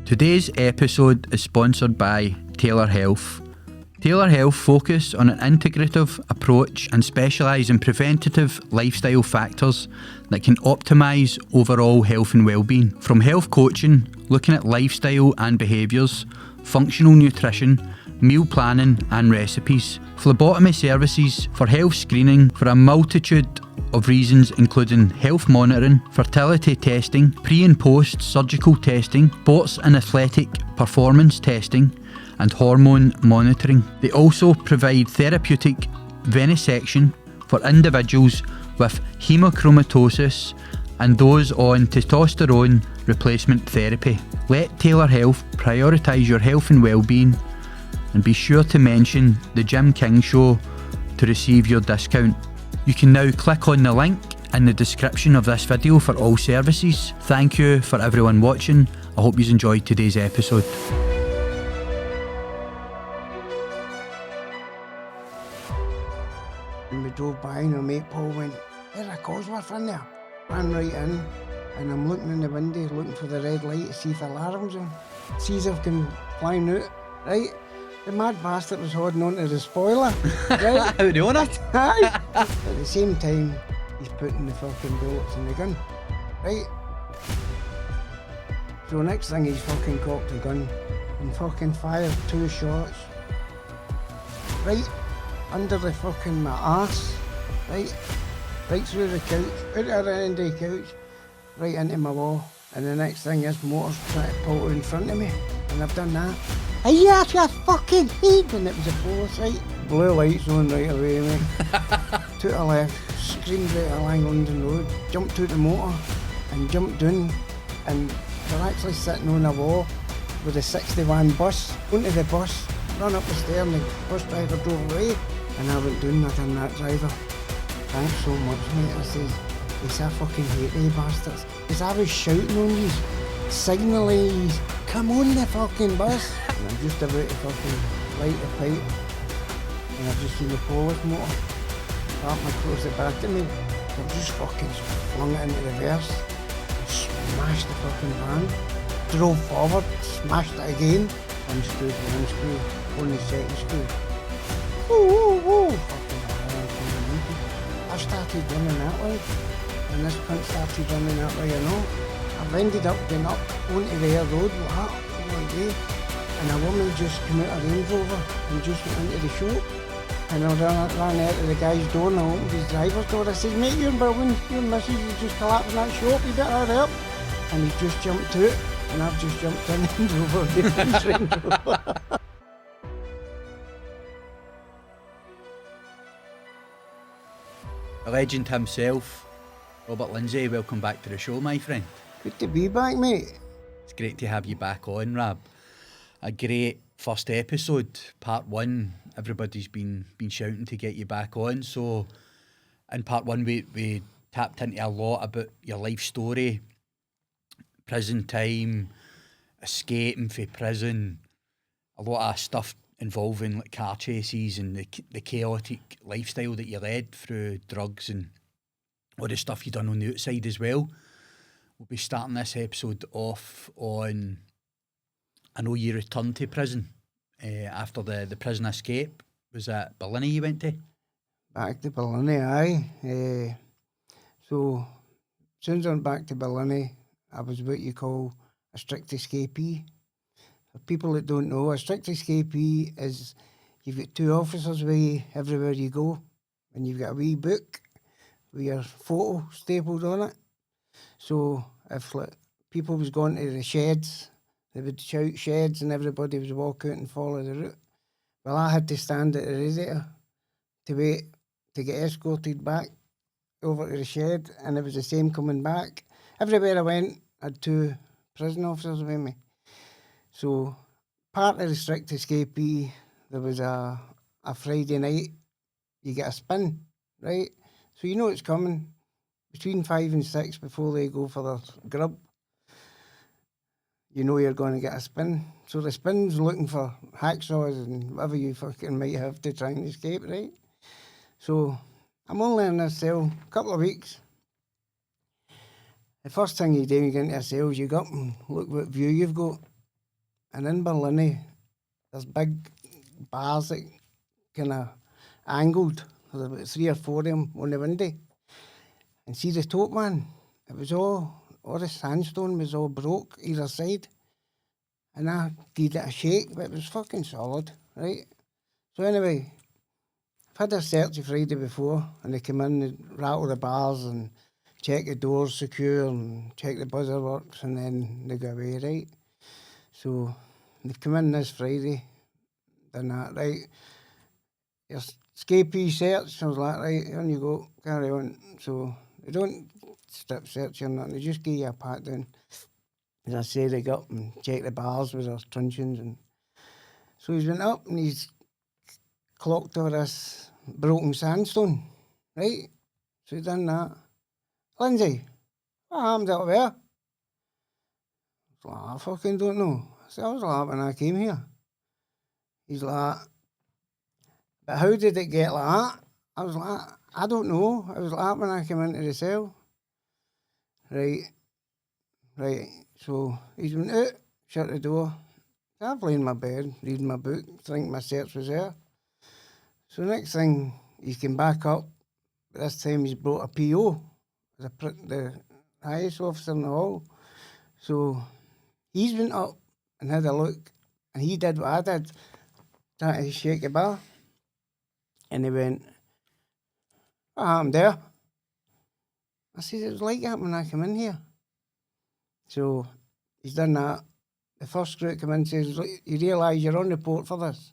Today's episode is sponsored by Taylor Health. Taylor Health focus on an integrative approach and specialise in preventative lifestyle factors that can optimise overall health and well-being. From health coaching, looking at lifestyle and behaviours, functional nutrition, meal planning and recipes, phlebotomy services for health screening for a multitude of reasons including health monitoring, fertility testing, pre and post surgical testing, sports and athletic performance testing and hormone monitoring. They also provide therapeutic venesection for individuals with hemochromatosis and those on testosterone replacement therapy. Let Taylor Health prioritise your health and well-being, and be sure to mention the Jim King Show to receive your discount. You can now click on the link in the description of this video for all services. Thank you for everyone watching. I hope you enjoyed today's episode. And we drove by and our mate Paul went, "There's a Cosworth in there." Ran right in and I'm looking in the window looking for the red light to see if the alarm's on. Sees if come flying out, right? The mad bastard was holding on to the spoiler, right? How do on it? Aye. At the same time, he's putting the fucking bullets in the gun, right? So next thing he's fucking cocked the gun and fucking fired 2 shots, right under the fucking my arse, right through the couch, out of the end of the couch, right into my wall. And the next thing is motor's trying to pull in front of me, and I've done that. Are you off your fucking head? And it was a police, right? Blue lights on right away, mate. Took a left, screamed right along London Road, jumped out the motor and jumped down, and they're actually sitting on a wall with a 61 bus. Onto the bus, run up the stairs, and the bus driver drove away. And I went down, I done that driver. Thanks so much, mate. I says, I fucking hate they bastards. Because I was shouting on you, signalling you, come on the fucking bus. And I'm just about to fucking light the pipe. And I've just seen the police motor start my close the back of me. I've just fucking flung it into reverse, smashed the fucking van, drove forward, smashed it again, unscrewed one screw, on the second screw. Fucking I started running that way, and this cunt started running that way, you know. I've ended up going up onto the air road like that one day, and a woman just came out of Range Rover and just went into the shop, and I ran out of the guy's door and I opened his driver's door. I said, "Mate, you're Berlin, your missus is just collapsed in that shop, you better hurry up." And he just jumped out, and I've just jumped in and over the Range Rover. The legend himself, Robert Lindsay, welcome back to the show, my friend. Good to be back, mate. It's great to have you back on, Rab. A great first episode, part 1. Everybody's been shouting to get you back on. So in part 1 we tapped into a lot about your life story, prison time, escaping from prison, a lot of stuff involving like car chases and the chaotic lifestyle that you led through drugs and all the stuff you done on the outside as well. We'll be starting this episode off on, I know you returned to prison after the prison escape. Was that Barlinnie you went to? Back to Barlinnie, aye. So, as soon as I went back to Barlinnie, I was what you call a strict escapee. For people that don't know, a strict escapee is you've got 2 officers with you everywhere you go, and you've got a wee book with your photo stapled on it. So if like, people was going to the sheds, they would shout sheds and everybody was walk out and follow the route. Well, I had to stand at the radiator to wait to get escorted back over to the shed, and it was the same coming back. Everywhere I went, I had 2 prison officers with me. So part of the strict escapee, there was a Friday night, you get a spin, right? So you know it's coming between 5 and 6 before they go for their grub. You know you're going to get a spin. So the spin's looking for hacksaws and whatever you fucking might have to try and escape, right? So I'm only in this cell a couple of weeks. The first thing you do when you get into a cell is you go up and look what view you've got. And in Barlinnie, there's big bars that kind of angled. There's about 3 or 4 of them on the window. And see the top one, it was all the sandstone was all broke either side. And I gave it a shake, but it was fucking solid, right? So anyway, I've had a search Friday before, and they come in and rattle the bars and check the doors secure and check the buzzer works, and then they go away, right? So they've come in this Friday, done that, right? Your escapee search, I was like, right, on you go, carry on. So they don't strip search or nothing, they just give you a pat down. As I say, they go up and check the bars with their truncheons. And so he's went up and he's clocked over this broken sandstone, right? So he's done that. Lindsay, what happened up there? I was like, I fucking don't know. I said, I was like, when I came here. He's like, but how did it get like that? I was like, I don't know. I was like, when I came into the cell. Right. So he's went out, shut the door. I've lain in my bed, reading my book, thinking my search was there. So next thing, he came back up, but this time he's brought a PO, the highest officer in the hall. So he's went up and had a look, and he did what I did, tried to shake the bar. And he went, what happened there? I said, it was like that when I came in here. So he's done that. The first crew come in and says, you realise you're on report for this?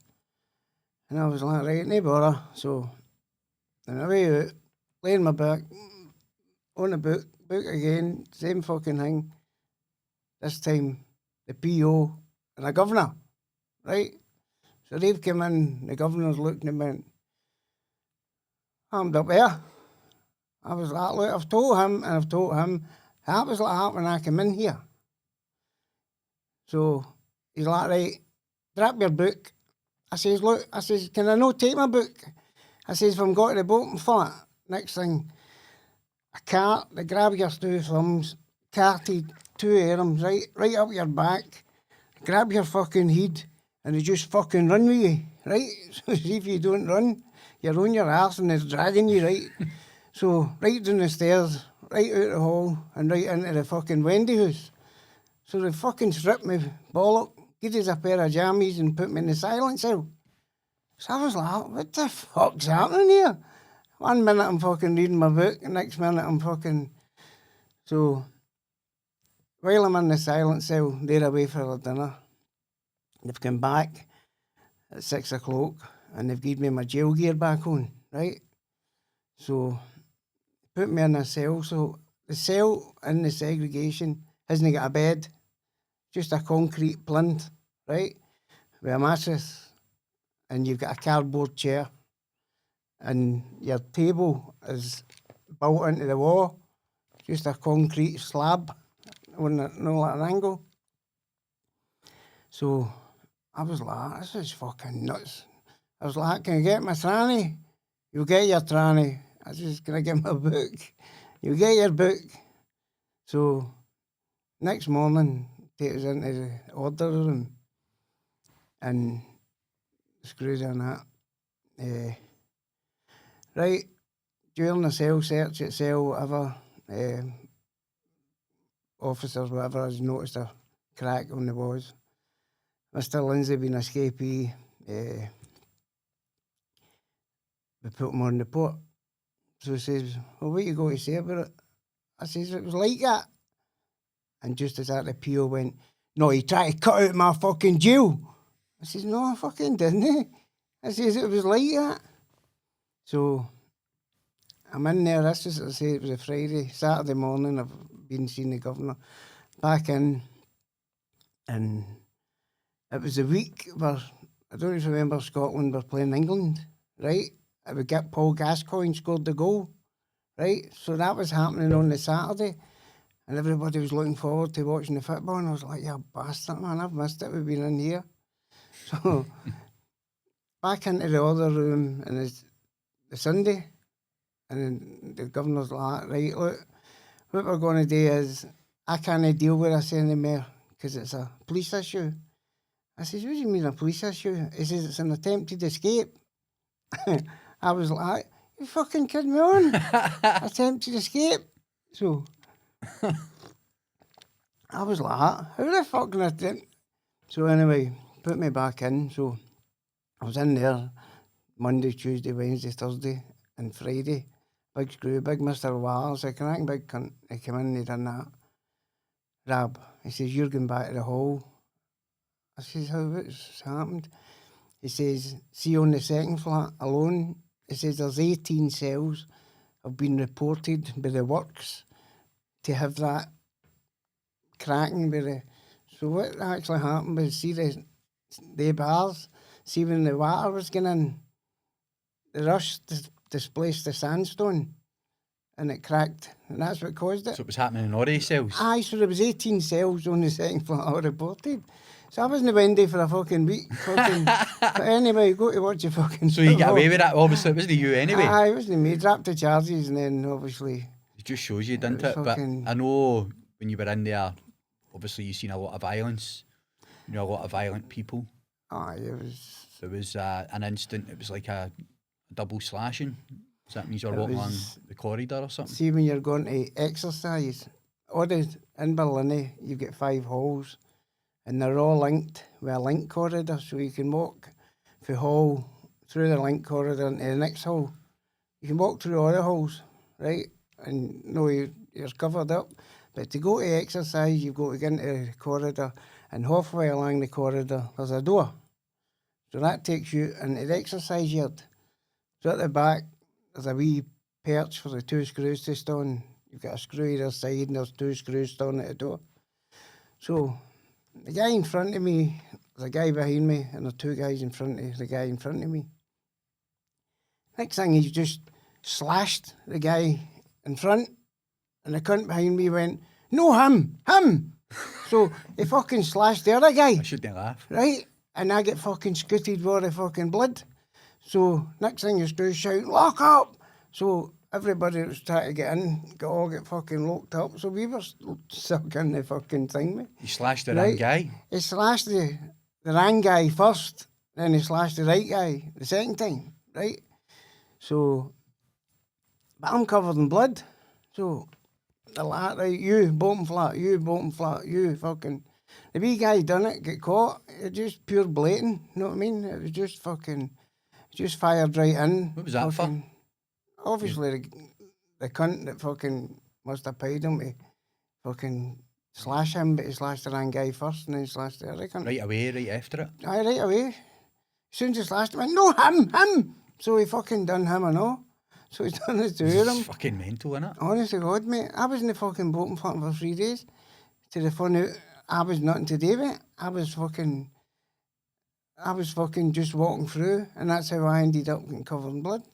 And I was like, right, no bother. So then away out, laying my back, on the book again, same fucking thing. This time, the PO and the governor, right? So they've come in, the governor's looked at me and I'm up there. I was like, look, I've told him, that was like that when I came in here. So he's like, right, drop your book. I says, look, can I not take my book? I says, if I'm got to the bottom for it. Next thing, a cart, they grab your 2 thumbs, carted 2 arms, right up your back, grab your fucking head, and they just fucking run with you, right? So see if you don't run, you're on your arse and it's dragging you, right? So right down the stairs, right out the hall, and right into the fucking Wendy house. So they fucking stripped me bollock, give us a pair of jammies and put me in the silent cell. So I was like, what the fuck's happening here? 1 minute I'm fucking reading my book, the next minute I'm fucking... So while I'm in the silent cell, they're away for their dinner. They've come back at 6 o'clock and they've given me my jail gear back on, right? So put me in a cell. So the cell in the segregation hasn't got a bed, just a concrete plinth, right? With a mattress, and you've got a cardboard chair, and your table is built into the wall, just a concrete slab on like an angle. So I was like, this is fucking nuts. I was like, can I get my tranny? You get your tranny. I says, can I get my book? You get your book. So next morning, take us into the order room and screws on that. Right, during the cell search at cell, whatever, officers, whatever, has noticed a crack on the walls. Mr. Lindsay being a escapee, we put him on the pot. So he says, well, what you got to say about it? I says, it was like that. And just as that, the PO went, no, he tried to cut out my fucking jail. I says, no, I fucking didn't. I says, it was like that. So I'm in there, this is, I say, it was a Friday, Saturday morning, I've been seeing the governor, back in, and it was a week where, I don't even remember, Scotland were playing England, right? I would get Paul Gascoigne scored the goal, right? So that was happening on the Saturday, and everybody was looking forward to watching the football, and I was like, yeah, bastard, man, I've missed it, we've been in here. So, back into the other room, and it's the Sunday, and then the governor's like, right, look, what we're going to do is, I can't deal with this anymore, because it's a police issue. I says, what do you mean a police issue? He says, it's an attempted escape. I was like, you fucking kidding me on? Attempted escape? So, I was like, who the fuck can I think? So anyway, put me back in. So, I was in there Monday, Tuesday, Wednesday, Thursday and Friday. Big screw, big Mr. Waters, I can big cunt. He came in and he done that. Rab, he says, you're going back to the hall. I says, how, what's happened? He says, see on the second flat alone, he says there's 18 cells have been reported by the works to have that cracking by the... So what actually happened was, see the bars, see when the water was going in, the rush displaced the sandstone and it cracked, and that's what caused it. So it was happening in all these cells? Aye, so there was 18 cells on the second flat I reported. So I wasn't Wendy for a fucking week. But anyway, go to watch your fucking... So you get away with that? Obviously, it wasn't you anyway. Aye, it wasn't me. Dropped the charges and then obviously... It just shows you, didn't it? But I know when you were in there, obviously you've seen a lot of violence. You know, a lot of violent people. Aye, it was... There was an instant, it was like a double slashing. So that means you're walking along the corridor or something? See, when you're going to exercise, in Barlinnie, you get 5 halls. And they're all linked with a link corridor, so you can walk the hall through the link corridor into the next hall. You can walk through all the halls, right? And you're covered up. But to go to exercise, you've got to get into the corridor, and halfway along the corridor, there's a door. So that takes you into the exercise yard. So at the back, there's a wee perch for the 2 screws to stand. You've got a screw either side, and there's 2 screws standing at the door. So... the guy in front of me, there's a guy behind me, and there's 2 guys in front of the guy in front of me. Next thing, he's just slashed the guy in front, and the cunt behind me went, no, him! So he fucking slashed the other guy. I shouldn't laugh. Right? And I get fucking scooted with the fucking blood. So next thing, you start shouting, lock up! So everybody that was trying to get in, get fucking locked up. So we were stuck in the fucking thing, mate. He slashed the wrong guy? He slashed the wrong guy first, then he slashed the right guy the second time, right? So, but I'm covered in blood. So, the lad, right, you bottom flat, you fucking... The wee guy done it, get caught. It just pure blatant, you know what I mean? It was just fucking... just fired right in. What was that for? Obviously, the cunt that fucking must have paid him to fucking slash him, but he slashed the wrong guy first and then slashed the other cunt. Right away, right after it? Aye, right away. As soon as he slashed him, I went, no, him! So he fucking done him and all. So he's done the 2 of them. It's fucking mental, innit? Honest to God, mate. I was in the fucking bottom flat for 3 days. To the fun out, I was nothing to do with it. I was fucking just walking through, and that's how I ended up getting covered in blood.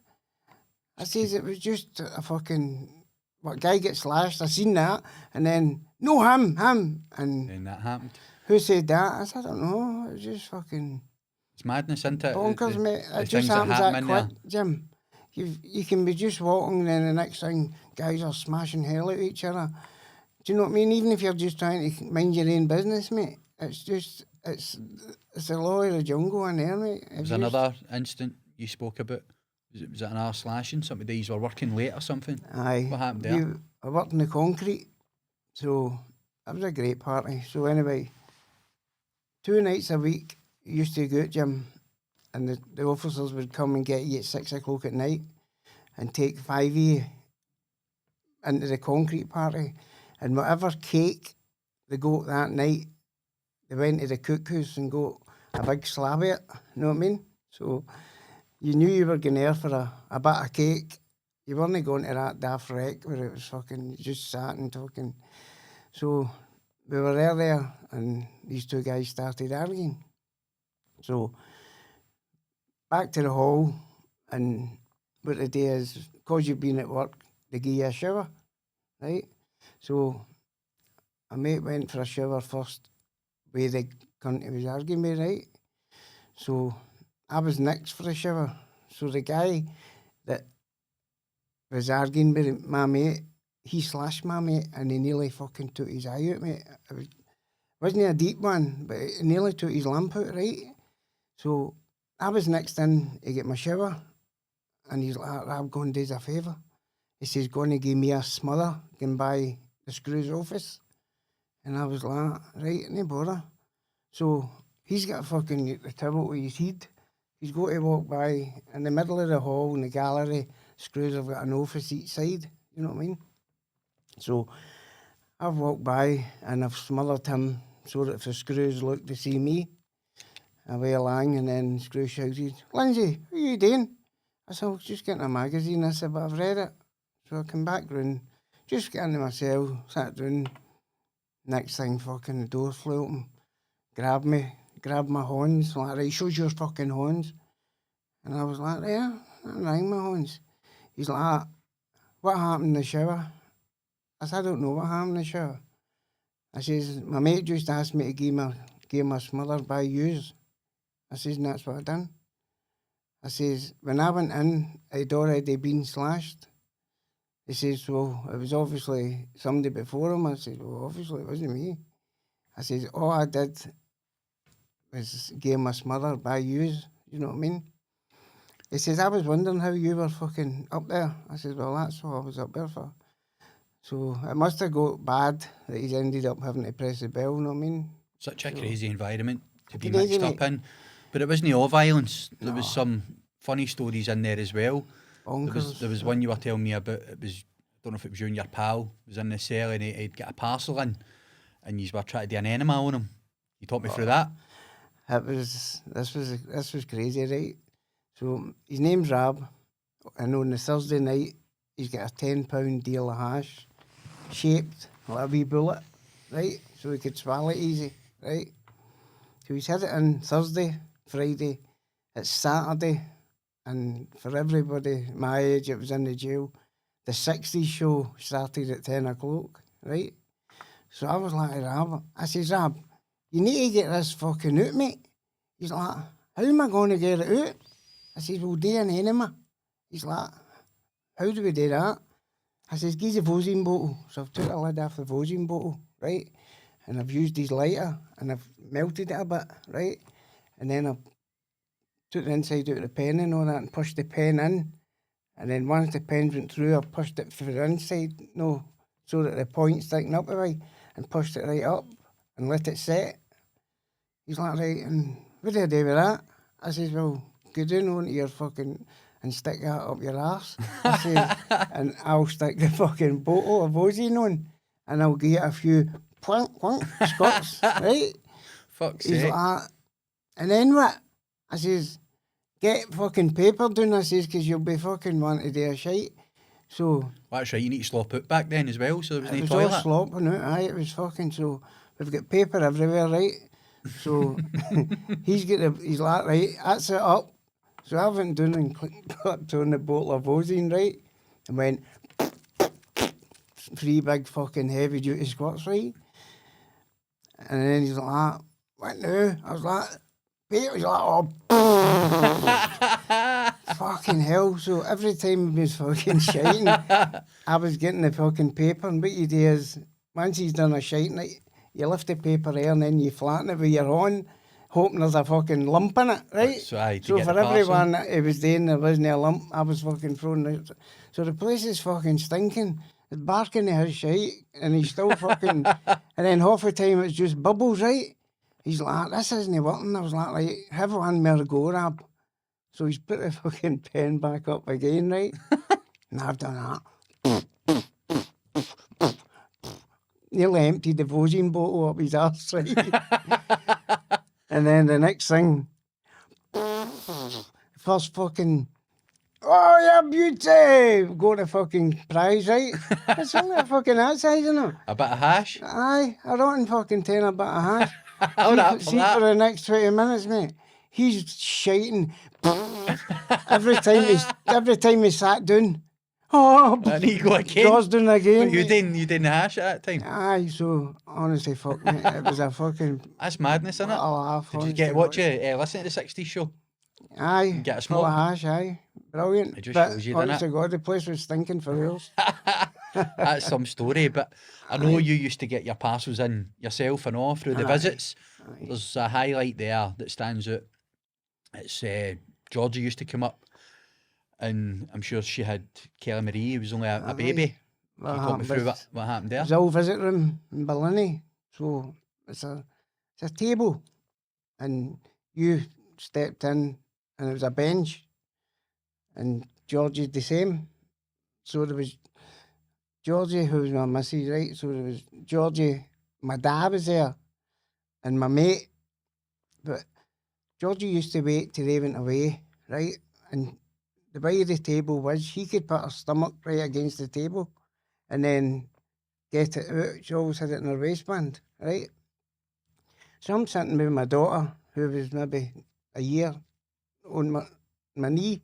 I says it was just a fucking... what guy gets slashed, I seen that, and then, no, him, and... Then that happened. Who said that? I said, I don't know, it was just fucking... It's madness, isn't it? Bonkers, mate. It just happens that quick, Jim. You can be just walking, and then the next thing, guys are smashing hell out of each other. Do you know what I mean? Even if you're just trying to mind your own business, mate, it's just... It's the law of the jungle in there, mate. There's another instant you spoke about. Was it an arse slashing? Some of these were working late or something? Aye. What happened there? I worked in the concrete, so that was a great party. So anyway, 2 nights a week, used to go out, Jim, and the officers would come and get you at 6 o'clock at night and take 5 of you into the concrete party. And whatever cake they got that night, they went to the cookhouse and got a big slab of it, you know what I mean? So you knew you were going there for a bit of cake. You weren't going to that daft wreck where it was fucking, you just sat and talking. So we were there and these 2 guys started arguing. So back to the hall, and what they do is, because you've been at work, they give you a shower, right? So a mate went for a shower first, where the cunt he was arguing with, right? So I was next for the shower. So the guy that was arguing with my mate, he slashed my mate and he nearly fucking took his eye out, mate. Wasn't a deep one, but it nearly took his lamp out, right? So I was next in to get my shower, and he's like, I'm going to do us a favour. He says, going to give me a smother, can buy the Screws office. And I was like, right, no bother. So he's got a fucking the towel with his head. He's got to walk by in the middle of the hall in the gallery. Screws have got an office each side, you know what I mean? So I've walked by and I've smothered him so that if the Screws look to see me, away along, and then Screws shouted, Lindsay, what are you doing? I said, I was just getting a magazine. I said, but I've read it. So I come back round, just get into my cell, sat down. Next thing, fucking the door flew open, grabbed my horns, like, right, shows your fucking horns. And I was like, yeah, I'm lying my horns. He's like, what happened in the shower? I said, I don't know what happened in the shower. I says, my mate just asked me to give him a smother by yous. I says, and that's what I done. I says, when I went in, I'd already been slashed. He says, well, it was obviously somebody before him. I said, well, obviously it wasn't me. I says, all I did was give him a smother by yous, you know what I mean? He says, I was wondering how you were fucking up there. I says, well, that's what I was up there for. So it must have got bad that he's ended up having to press the bell, you know what I mean? Such a crazy environment to be Crazy, mixed up mate. in. But it wasn't all violence. There No. was some funny stories in there as well. Bonkers. There was one you were telling me about. It was, I don't know if it was you and your pal was in the cell and he'd get a parcel in and you were trying to do an enema on him. You talked me through that. This was crazy, right? So his name's Rab, and on the Thursday night he's got a £10 deal of hash, shaped like a wee bullet, right? So he could swallow it easy, right? So he's had it in Thursday, Friday, it's Saturday, and for everybody my age, it was in the jail. The 60s show started at 10 o'clock, right? So I was like, Rab, I says, Rab, you need to get this fucking out, mate. He's like, how am I going to get it out? I says, we'll do an enema. He's like, how do we do that? I says, give the Vosine bottle. So I've took the lid off the Vosine bottle, right? And I've used his lighter and I've melted it a bit, right? And then I've took the inside out of the pen and all that and pushed the pen in. And then once the pen went through, I pushed it for the inside, so that the point's sticking up a way, and pushed it right up and let it set. He's like, right, and what do I do with that? I says, well, go down onto your fucking and stick that up your arse. I says, and I'll stick the fucking bottle of Vosine on, and I'll give it a few plunk, plunk, squirts, right? Fuck's He's sake. like, and then what? I says, get fucking paper down, I says, because you'll be fucking wanting to do a shite. So Well, that's right, you need to slop out back then as well, so there was it no was toilet. all slopping out, aye, it was fucking, so we've got paper everywhere, right? So he's like, right, that's it up. So I went down and clipped on the bottle of Vosine, right? And went, 3 big fucking heavy duty squats, right? And then he's like, what now? I was like, Pete was like, oh, fucking hell. So every time he was fucking shiting, I was getting the fucking paper. And what you do is, once he's done a shite night, you lift the paper there and then you flatten it with your hand, hoping there's a fucking lump in it, right? So, aye, to So get for the parcel. everyone that he was doing, there wasn't a lump. I was fucking thrown out. So the place is fucking stinking. It's barking at his shite, and he's still fucking. And then half the time it's just bubbles, right? He's like, this isn't working. I was like, right, have one more go, Rab. So he's put the fucking pen back up again, right? And I've done that. Nearly emptied the Vosine bottle up his arse, right? And then the next thing, first fucking, oh, you're beauty! Go to fucking prize, right? It's only a fucking that size, isn't it? A bit of hash? Aye, I rotten fucking 10 a bit of hash. Hold up for See that. for the next 20 minutes, mate. He's shiting. every time he sat down. Oh, And he go again. jaws down again. But you didn't hash at that time. Aye, so honestly, fuck me. It was a fucking That's madness, isn't it? laugh. Did you honestly, get watch listen to the 60s show? Aye, get a full smoke? of hash, aye. Brilliant. It just But shows you, doesn't honest it? to God, the place was stinking for reals. That's some story, but I know you used to get your parcels in yourself and all through the visits. Aye. There's a highlight there that stands out. It's Georgie used to come up, and I'm sure she had Kelly Marie. He was only a baby. Can you talk me through what happened there? It's our visit room in Barlinnie. So it's a table, and you stepped in, and it was a bench, and Georgie's the same. So there was Georgie, who was my missus, right? So there was Georgie, my dad was there, and my mate. But Georgie used to wait till they went away, right? And the way the table was, he could put her stomach right against the table and then get it out. She always had it in her waistband, right? So I'm sitting with my daughter, who was maybe a year, on my knee.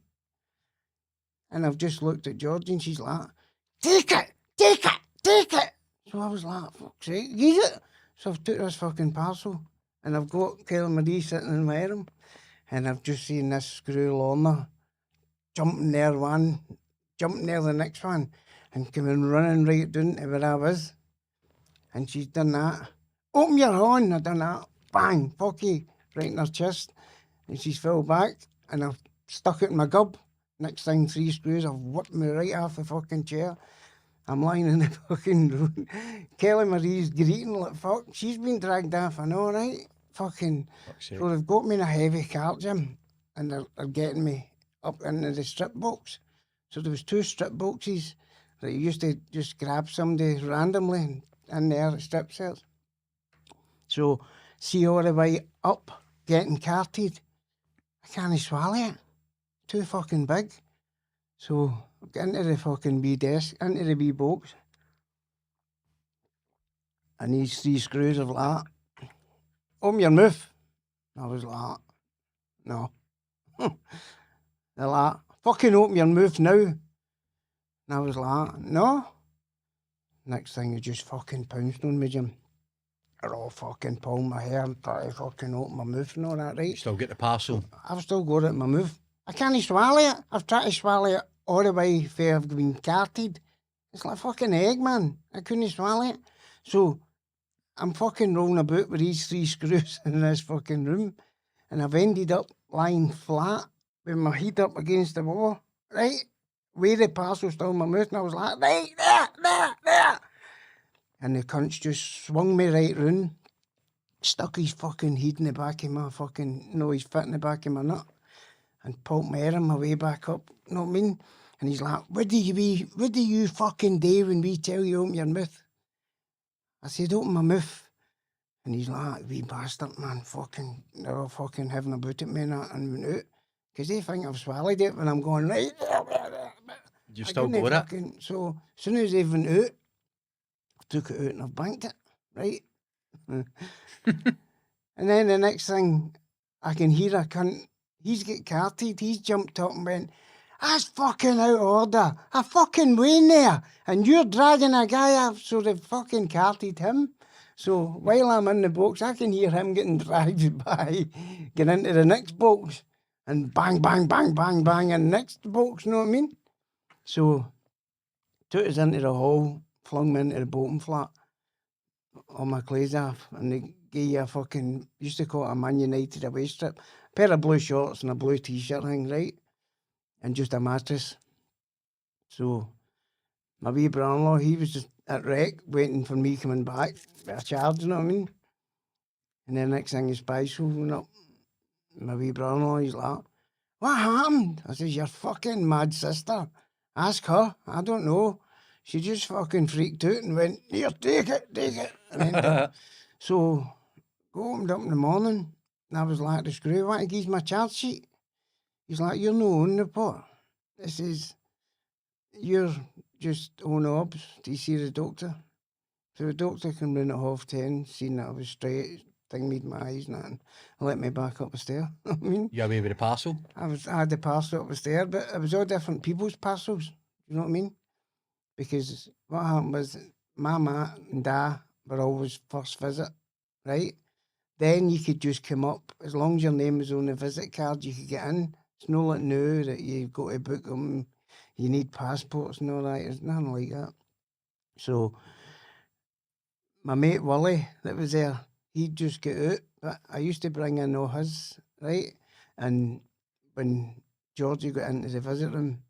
And I've just looked at Georgie and she's like, take it, take it, take it. So I was like, fuck's sake, use it. So I've took this fucking parcel and I've got Kelly Marie sitting in my arm and I've just seen this screw Lorna jumping there one, jumping there the next one and coming running right down to where I was. And she's done that. Open your horn. I done that. Bang, fuck you, right in her chest. And she's fell back and I've stuck it in my gob. Next thing, 3 screws, I've whipped me right off the fucking chair. I'm lying in the fucking room. Kelly Marie's greeting like fuck. She's been dragged off, I know, right? Fucking. So they've got me in a heavy cart, Jim, and they're getting me up into the strip box. So there was 2 strip boxes that you used to just grab somebody randomly in there at strip cells. So see all the way up, getting carted. I can't swallow it. Too fucking big. So I get into the fucking wee desk, into the wee box. And these 3 screws of that. Open your mouth. I was like, no. They're like, fucking open your mouth now. And I was like, no. Next thing, he just fucking pounced on me, Jim. They're all fucking pulling my hair and trying to fucking open my mouth and all that, right? Still get the parcel? I've still got it in my mouth. I can't swallow it. I've tried to swallow it all the way where I've been carted. It's like fucking egg, man. I couldn't swallow it. So I'm fucking rolling about with these 3 screws in this fucking room. And I've ended up lying flat with my head up against the wall, right? With the parcel still in my mouth. And I was like, right, there. And the cunt's just swung me right round. Stuck his fucking head in the back of my fucking, his foot in the back of my nut. And pulled my arm my way back up, you know what I mean? And he's like, what do you fucking do when we tell you open your mouth? I said, open my mouth. And he's like, wee bastard, man, fucking, they're all fucking having a boot at me and that, and went out. Because they think I've swallowed it when I'm going, right. You still got it? So as soon as they went out, I took it out and I've banked it, right? And then the next thing, I can hear a cunt. He's get carted, he's jumped up and went, that's fucking out of order. I fucking went there and you're dragging a guy off, so they've fucking carted him. So while I'm in the box, I can hear him getting dragged by, get into the next box and bang, bang, bang, bang, bang in the next box, you know what I mean? So took us into the hall, flung me into the bottom flat, all my clothes off, and they gave you a fucking, used to call it a Man United away strip, pair of blue shorts and a blue t-shirt thing, right? And just a mattress. So my wee brother-in-law, he was just at rec waiting for me coming back with a charge, you know what I mean? And then next thing his spice went up. My wee brother-in-law, he's like, what happened? I says, your fucking mad sister. Ask her, I don't know. She just fucking freaked out and went, here, take it. And then, so, opened up in the morning, and I was like, the screw, what, he gives my charge sheet. He's like, you're no on the pot. I says, you're just on obs. Do you see the doctor? So the doctor came in at 10:30, seen that I was straight, thing made my eyes and that, and let me back up the stair. I mean, You away with the parcel? I had the parcel up the stair, but it was all different people's parcels. You know what I mean? Because what happened was my ma and dad were always first visit, right? Then you could just come up, as long as your name was on the visit card, you could get in. It's not like now that you've got to book them, you need passports and all that. It's nothing like that. So my mate Willie that was there, he'd just get out. But I used to bring in all his, right? And when Georgie got into the visit room,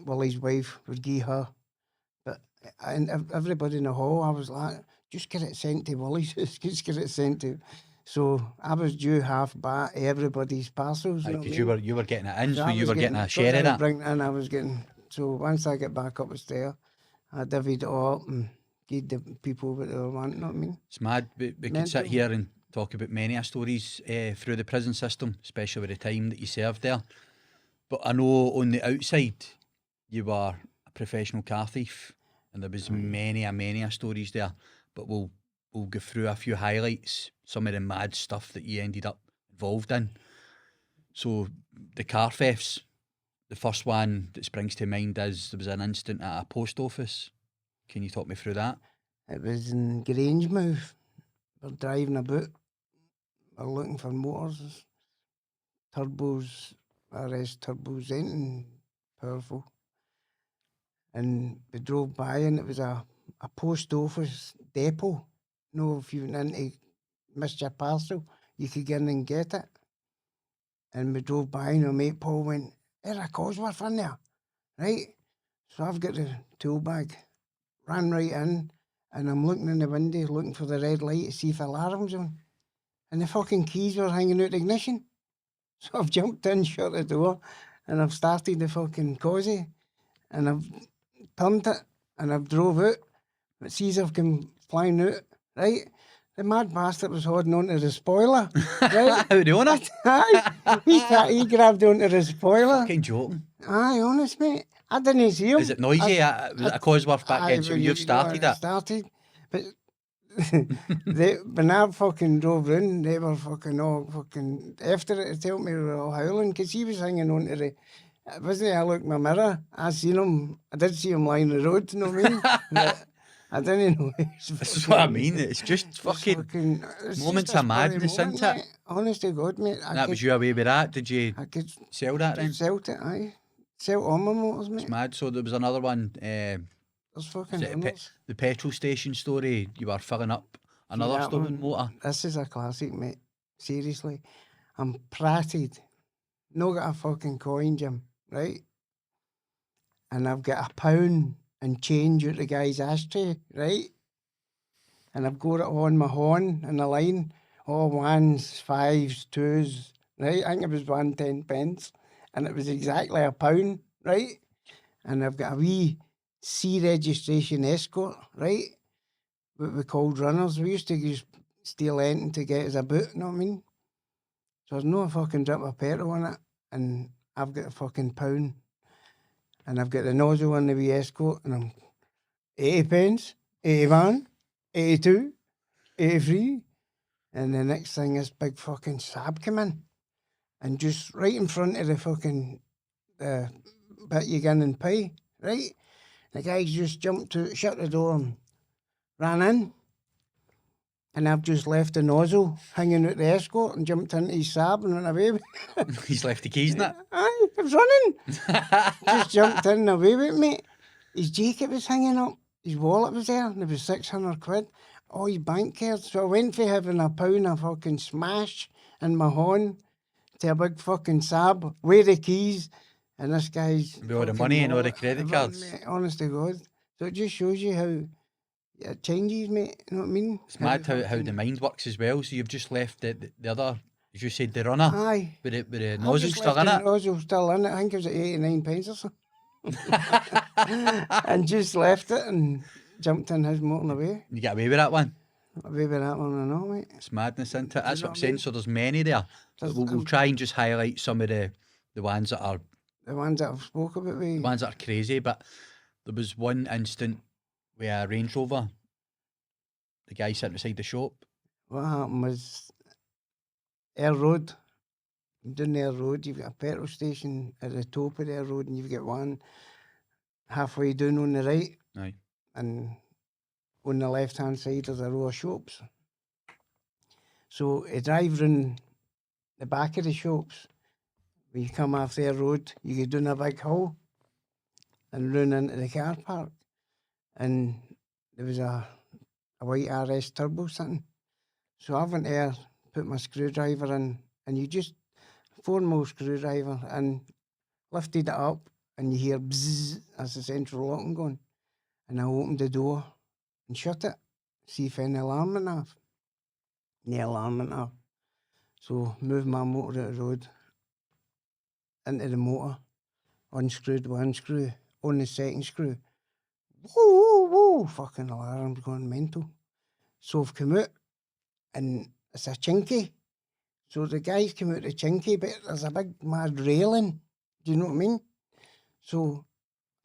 Willie's wife would give her. But and everybody in the hall, I was like, just get it sent to Willie's, just get it sent to. So I was due half back everybody's parcels. You know Because what I mean? you were getting it in, So so I you was were getting a because share I of was that. bringing it in, I was getting. So once I get back up the stair, I divvied it all up and gave the people what they were wanting. You know what I mean? It's mad. We could sit Mental. here and talk about many stories through the prison system, especially with the time that you served there. But I know on the outside, you were a professional car thief, and there was many stories there. But we'll go through a few highlights, some of the mad stuff that you ended up involved in. So the car thefts, the first one that springs to mind is there was an incident at a post office. Can you talk me through that? It was in Grangemouth. We're driving about. We're looking for motors, turbos, RS turbos, anything powerful. And we drove by and it was a post office depot. No, if you went in to miss your parcel, you could get in and get it. And we drove by and my mate Paul went, there's a Cosworth in there, right? So I've got the tool bag, ran right in, and I'm looking in the window, looking for the red light to see if the alarm's on. And the fucking keys were hanging out the ignition. So I've jumped in, shut the door, and I've started the fucking cosy, and I've turned it, and I've drove out. But sees I've come flying out, right? The mad bastard was holding onto the spoiler, right? How the owner? Aye, he grabbed onto the spoiler. Fucking joking. Aye, honest, mate. I didn't see him. Is it noisy? Was it a Cosworth back then? So you've started it? Started. But when I fucking drove in, they were fucking all fucking after it to tell me they were all howling because he was hanging on to the. It wasn't I looked in my mirror. I seen him. I did see him lying on the road, you know what I mean? But I didn't know. This is what I mean. It's just fucking moments of madness, isn't it? Mate. Honest to God, mate. That was your way with that. Did you I could sell that then? sell it, aye. Sell all my motors, mate. It's mad. So there was another one. There's fucking The petrol station story. You were filling up another stolen motor. This is a classic, mate. Seriously. I'm pratted. No got a fucking coin, Jim, right? And I've got £1 and change out the guy's ashtray, right? And I've got it on my horn in the line. All ones, fives, twos, right? I think it was 1 10 pence. And it was exactly £1, right? And I've got a wee C registration escort, right? What we called runners. We used to just steal anything to get us a boot, you know what I mean? So there's no fucking drip of petrol in it. And I've got a fucking £1. And I've got the nozzle on the wee escort. And I'm 80 pence, 81, 82, 83. And the next thing, this big fucking sab came in. And just right in front of the fucking bit you get and pay, right? The guys just jumped out, shut the door and ran in. And I've just left the nozzle hanging out the escort and jumped into his sab and went away. He's left the keys in it. Aye, I was running. Just jumped in and away with me. His jacket was hanging up. His wallet was there and there was 600 quid. All his bank cards. So I went for having £1 of fucking smash in my horn to a big fucking sab with the keys. And this guy's... With all the money and all the credit cards. Mate, honest to God. So it just shows you how it changes, mate. You know what I mean? It's mad how the mind works as well. So you've just left the other, as you said, the runner. Aye. With the nozzle still in The it. nozzle still in it. I think it was at 89 pence or something. And just left it and jumped in his motor and away. You get away with that one. Away with that one, I know, mate. It's madness, isn't it? That's know what I'm what I saying. mean? So there's many there. But we'll try and just highlight some of the ones that are The ones that I've spoke about with you. ones that are crazy. But there was one instant where a Range Rover, the guy sitting beside the shop. What happened was Air Road. Down Air Road, you've got a petrol station at the top of Air Road and you've got one halfway down on the right. Aye. And on the left-hand side there's a row of shops. So you drive round the back of the shops. When you come off their road, you go down a big hill and run into the car park. and there was a white RS turbo sitting. So I went there, put my screwdriver in, and you just 4mm screwdriver and lifted it up, and you hear bzzz as the central locking going. And I opened the door and shut it, see if any alarm went off. No alarm went off. So moved my motor out of the road into the motor, unscrewed one screw, on the second screw. Whoa, whoa, whoa, fucking alarm's going mental. So I've come out, and it's a chinky. So the guys come out the chinky, but there's a big mad railing. Do you know what I mean? So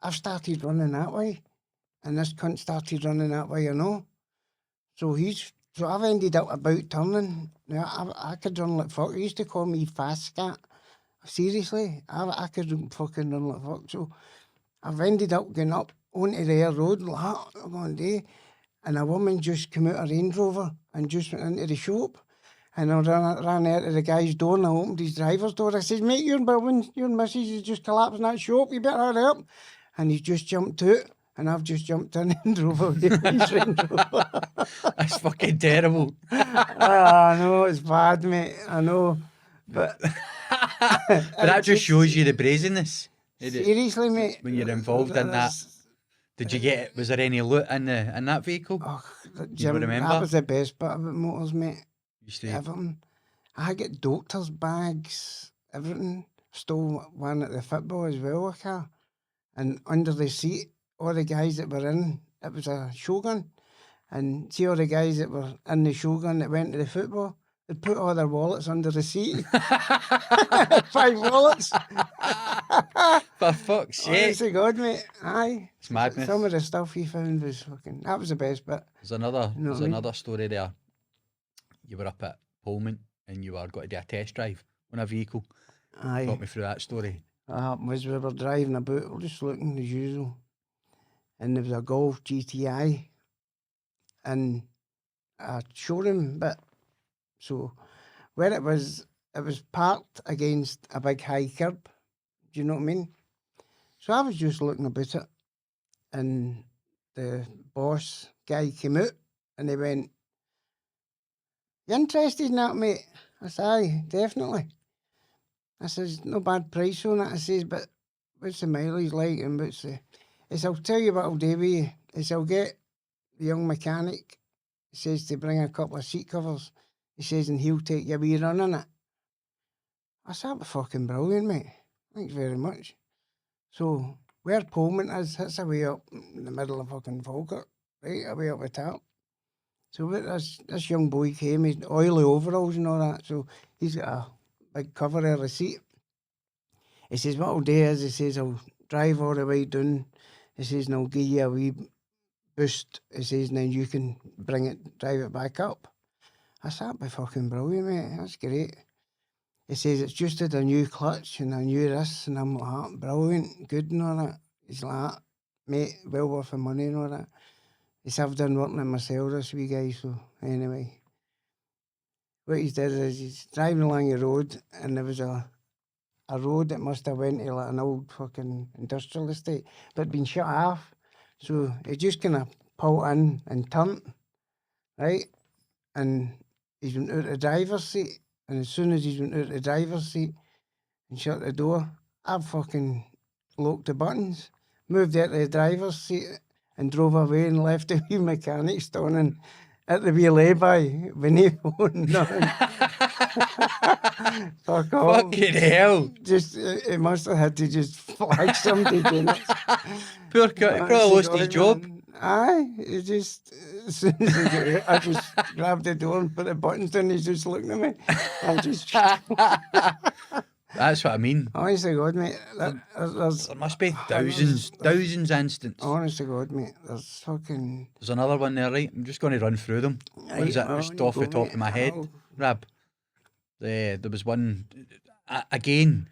I've started running that way, and this cunt started running that way, you know. So I've ended up about turning. Now, I could run like fuck. They used to call me fast scat. Seriously, I could fucking run like fuck. So I've ended up going up onto the air road like that one day, and a woman just came out of Range Rover and just went into the shop. And I ran out to the guy's door, and I opened his driver's door. I said, mate, your missus is just collapsed in that shop. You better hurry up. And he's just jumped out, and I've just jumped in and drove away with his Range Rover. That's fucking terrible. I know, it's bad, mate. I know. But But that just shows you the brazenness. Seriously, mate. When you're involved in that. Did you get, was there any loot in that vehicle? Oh, Jim, you remember? That was the best bit about motors, mate. You everything. I get doctor's bags, everything. Stole one at the football as well, a car. And under the seat, all the guys that were in, it was a Shogun. And see all the guys that were in the Shogun that went to the football, they'd put all their wallets under the seat. 5 wallets. For fuck's sake. Honestly, God, mate. Aye. It's madness. Some of the stuff he found was fucking... That was the best bit. There's another story there. You were up at Pullman and you were going to do a test drive on a vehicle. Aye. Talk me through that story. Was we were driving about, we're just looking as usual. And there was a Golf GTI and a showroom bit. So where it was parked against a big high curb. Do you know what I mean? So I was just looking about it, and the boss guy came out and he went, "You interested in that, mate?" I said, "Aye, definitely." I says, "No bad price on it." I says, "But what's the mileage like and what's the..." He says, "I'll tell you what I'll do with you." He says, "I'll get the young mechanic," he says, "to bring a couple of seat covers." He says, "and he'll take you a wee run in it." I said, "That'd be fucking brilliant, mate. Thanks very much." So where Pullman is, it's away up in the middle of fucking Falkirk, right away up the top. So this young boy came, he's oily overalls and all that, so he's got a big cover of the seat. He says, "What I'll do is," he says, "I'll drive all the way down." He says, "and I'll give you a wee boost." He says, "and then you can drive it back up." I said, "That'd be fucking brilliant, mate. That's great." He says, "It's just had a new clutch and a new this," and I'm like, "Brilliant, good," and all that. He's like, "Mate, well worth the money," and all that. He said, "I've done working at myself, this wee guy," so anyway. What he did is he's driving along the road, and there was a road that must have went to like an old fucking industrial estate, but had been shut off. So he just kind of pulled in and turned, right? And he's went out the driver's seat. And as soon as he went out the driver's seat and shut the door, I fucking locked the buttons, moved out the driver's seat and drove away and left the wee mechanic standing at the wee lay-by with no phone, nothing. Fuck off. Fucking hell. Just, he must have had to just flag somebody doing it. Poor cut, he probably lost his job. Aye, he just, as soon as he got out, I just grabbed the door and put the buttons down, he's just looking at me. I just... That's what I mean. Honest to God, mate. There must be thousands instances. Honest to God, mate. There's another one there, right? I'm just going to run through them. Right, What is it? Just off the top of my head, Oh. Rab. There was one. Again,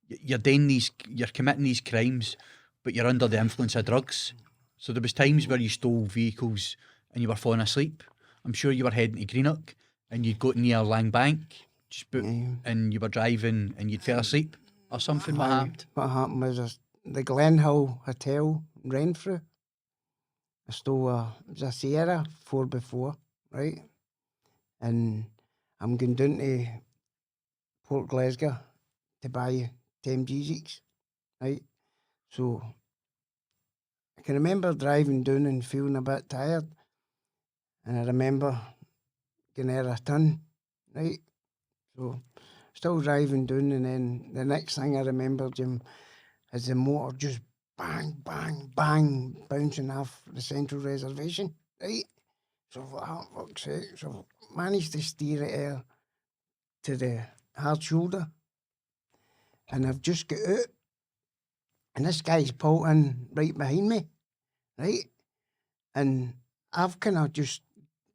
you're committing these crimes, but you're under the influence of drugs. So there was times where you stole vehicles and you were falling asleep. I'm sure you were heading to Greenock and you'd go near Lang Bank, and you were driving and you'd fell asleep or something. What happened? What happened was the Glenhill Hotel in Renfrew. I stole it was a Sierra 4x4, right? And I'm going down to Port Glasgow to buy 10 Jeeziks, right? So I can remember driving down and feeling a bit tired. And I remember getting out a ton, right? So still driving down, and then the next thing I remember, Jim, is the motor just bang, bang, bang, bouncing off the central reservation, right? So I thought, oh, fuck's sake. So I managed to steer it out to the hard shoulder, and I've just got out, and this guy's pulling right behind me, right? And I've kind of just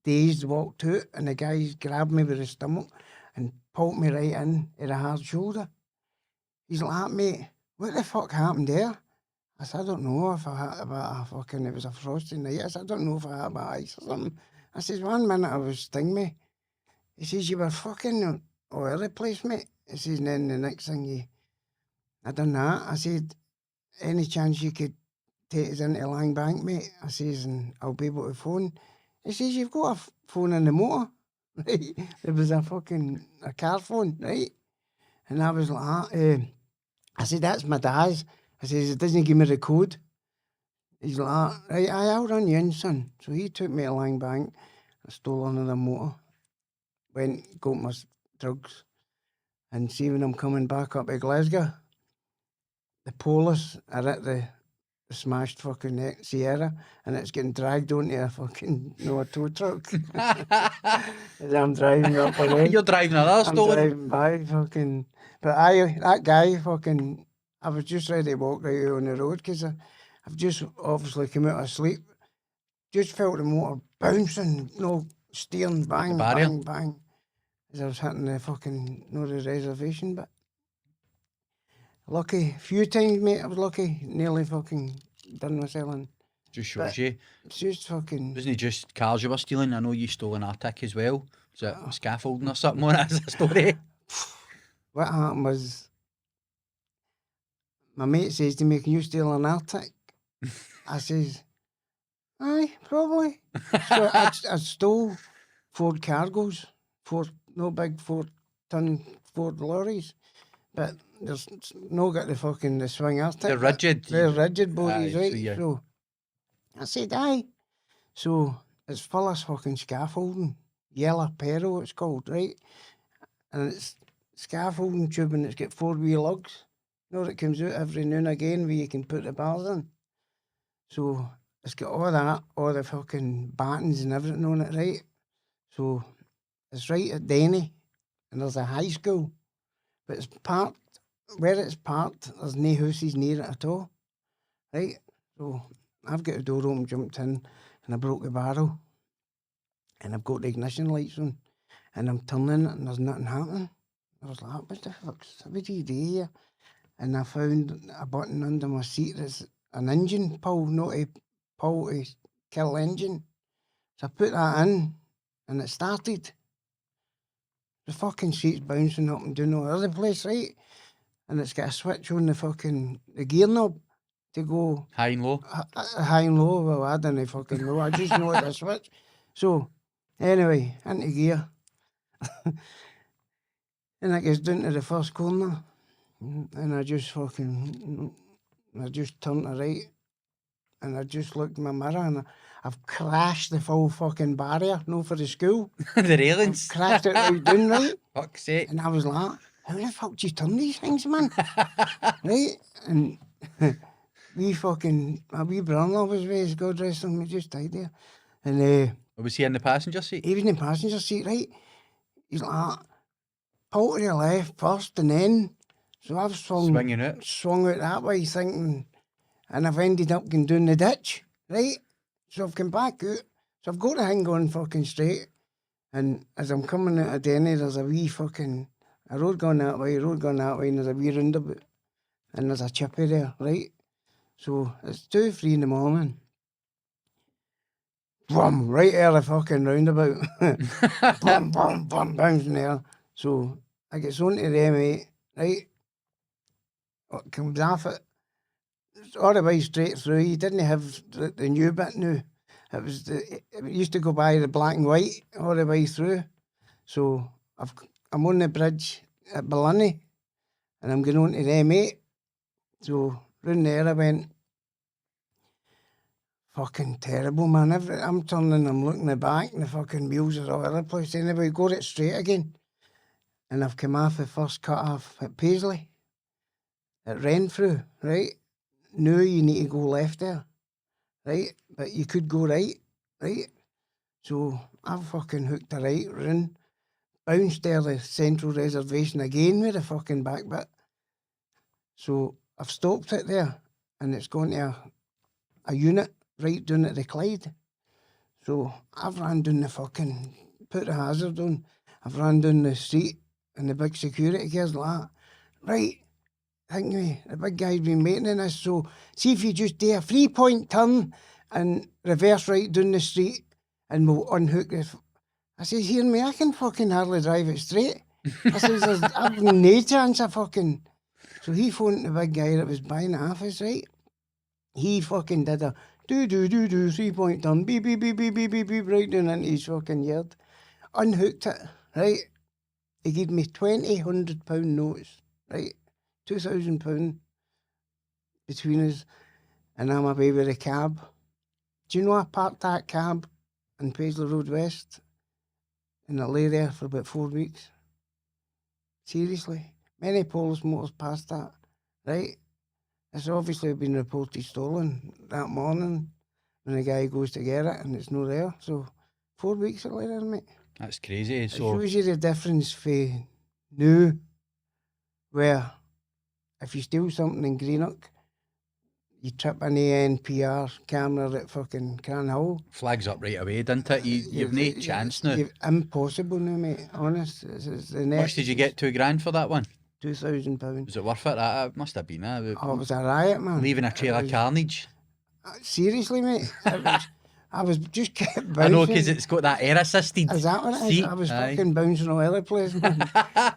dazed walked out, and the guy's grabbed me with his stomach and pulled me right in at the hard shoulder. He's like, mate, what the fuck happened there? I said, I don't know if I had about a fucking, it was a frosty night. I said, I don't know if I had about ice or something. I says, 1 minute I was sting me. He says, you were fucking all over the place, mate. He says, and then the next thing I done that. I said, any chance you could take us into Lang Bank, mate? I says, and I'll be able to phone. He says, you've got a phone in the motor, right? There was a car phone, right? And I was like, I said, that's my dad's. I says, it doesn't give me the code. He's like, right, I'll run you in, son. So he took me to Lang Bank. I stole another motor, went, got my drugs, and see when I'm coming back up to Glasgow, the police are at the smashed fucking Sierra, and it's getting dragged onto a fucking, a tow truck. As I'm driving up the road. You're driving another I'm stolen. driving by fucking, but that guy fucking, I was just ready to walk right out on the road because I've just obviously come out of sleep. Just felt the motor bouncing, steering, bang, bang, bang, as I was hitting the fucking, the reservation bit. Lucky, few times, mate, I was lucky. Nearly fucking done myself in. Just shows you. It's just fucking... Wasn't it just cars you were stealing? I know you stole an Arctic as well. Was it scaffolding or something on it as a story? What happened was, my mate says to me, can you steal an Arctic? I says, aye, probably. So I stole Ford cargos, big 4-ton Ford lorries, but there's no got the swing Arctic. They're rigid. They're rigid bodies, right? So, So I said, aye. So it's full of fucking scaffolding, yellow peril it's called, right? And it's scaffolding tube, and it's got 4-wheel lugs. That comes out every now and again where you can put the bars in. So it's got all that, all the fucking battens and everything on it, right? So it's right at Denny, and there's a high school, but it's parked, where it's parked, there's no houses near it at all, right? So I've got the door open, jumped in, and I broke the barrel, and I've got the ignition lights on, and I'm turning it, and there's nothing happening. I was like, what the fuck's, what do you do here? And I found a button under my seat that's an engine pull, not a pull to kill engine. So I put that in, and it started. The fucking seat's bouncing up and down all over the place, right? And it's got a switch on the gear knob to go high and low. High and low. Well, I didn't fucking know. I just know it's a switch. So anyway, into gear. And it gets down to the first corner, and I just turned to right, and I just looked in my mirror, and I've crashed the full fucking barrier, for the school. The railings. I've crashed it right down, right? Fuck's sake. And I was like, how the fuck do you turn these things, man? Right? And my wee brother was with, God rest him, he just died there. And was he in the passenger seat? He was in the passenger seat, right? He's like, pull to the left first, and then, so I've swung out that way, thinking, and I've ended up going down the ditch, right? So I've come back out, so I've got the thing going fucking straight, and as I'm coming out of Denny, there's a wee a road going that way, and there's a wee roundabout, and there's a chippy there, right? So it's 2-3 in the morning. Boom, right out of the fucking roundabout. Boom, boom, boom, bouncing there. So I gets onto the M8, right? Comes off it all the way straight through. He didn't have the new bit now. It used to go by the black and white all the way through. So I'm on the bridge at Barlinnie, and I'm going on to the M8. So round there I went. Fucking terrible, man. I'm turning, I'm looking at the back, and the fucking wheels are all over the place. Anyway, got it straight again. And I've come off the first cut off at Paisley, at Renfrew, right? Now you need to go left there, right? But you could go right, right? So I've fucking hooked a right run, bounced there the central reservation again with the fucking back bit. So I've stopped it there, and it's gone to a unit right down at the Clyde. So I've ran down the fucking, put the hazard on, I've ran down the street, and the big security guards like that. Right, think me, the big guy's been making this, so see if you just do a 3-point turn and reverse right down the street, and we'll unhook this. I says, hear me, I can fucking hardly drive it straight. I says, I've no chance of fucking... So he phoned the big guy that was buying it off us, right? He fucking did a 3-point turn, beep, beep, beep, beep, beep, beep, beep, right down into his fucking yard. Unhooked it, right? He gave me £2,000 notes, right? £2,000 between us, and I'm away with a cab. Do you know I parked that cab in Paisley Road West, and I lay there for about 4 weeks? Seriously. Many police motors passed that, right? It's obviously been reported stolen that morning when the guy goes to get it and it's not there. So 4 weeks later, mate. That's crazy. It So shows you the difference for now, where if you steal something in Greenock, you trip an ANPR camera at fucking Cranhill. flags up right away, didn't it? You've no chance now. Impossible now, mate. Honest. It's the How much did you get? £2,000 for that one? £2,000. Was it worth it? That must have been. Oh, it was a riot, man. Leaving a trail of carnage. Seriously, mate. I was just kept bouncing. I know, because it's got that air assisted. Is that what it is? seat. I was Aye. fucking bouncing all over the place, man.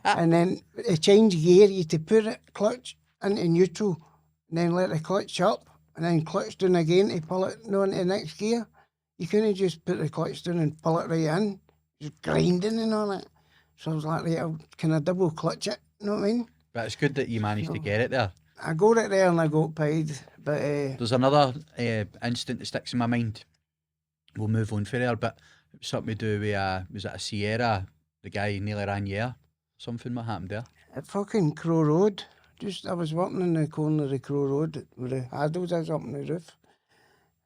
And then to change gear, you had to put it clutch into neutral, and then let the clutch up, and then clutch down again to pull it into the next gear. You couldn't just put the clutch down and pull it right in. Just grinding and all that. So I was like, right, I'll kind of double clutch it, you know what I mean? But it's good that you managed to get it there. I got it there and I got paid, but... There's another incident that sticks in my mind. We'll move on for there, but it was something to do with, was it a Sierra? The guy nearly ran you. Something what happened there? At fucking Crow Road. I was working in the corner of the Crow Road where the handles is up on the roof.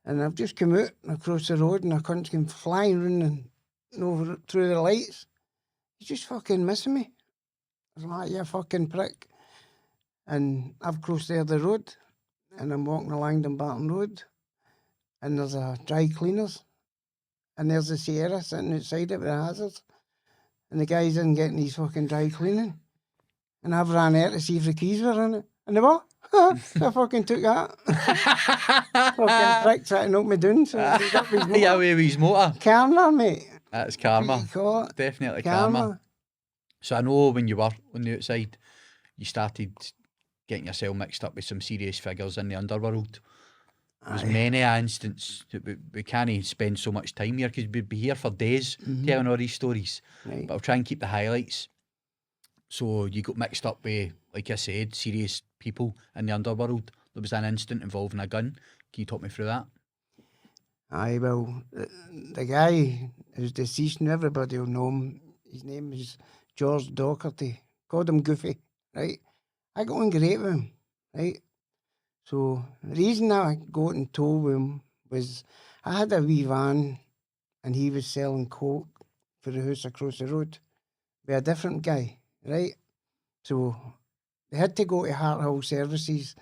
And I've just come out and across the road and a cunt came flying round and over through the lights. He's just fucking missing me. I was like, you fucking prick. And I've crossed there the road and I'm walking along Dumbarton Road and there's a dry cleaners and there's a Sierra sitting outside it with the hazards. And the guy's in getting his fucking dry cleaning. And I've ran out to see if the keys were in it. And they were. I fucking took that. Fucking prick trying to knock me down. So he got his motor. Yeah, with his motor. Karma, mate. That's karma. What you call it? Definitely karma. So I know when you were on the outside, you started getting yourself mixed up with some serious figures in the underworld. There's many instances that we can't spend so much time here because we'd be here for days telling all these stories. Right. But I'll try and keep the highlights. So you got mixed up with, like I said, serious people in the underworld. There was an incident involving a gun. Can you talk me through that? Aye, well, the guy who's deceased and everybody will know him. His name is George Docherty. Called him Goofy, right? I got on great with him, right? So the reason I got in tow with him was I had a wee van and he was selling coke for the house across the road with a different guy, right? So they had to go to Harthill Services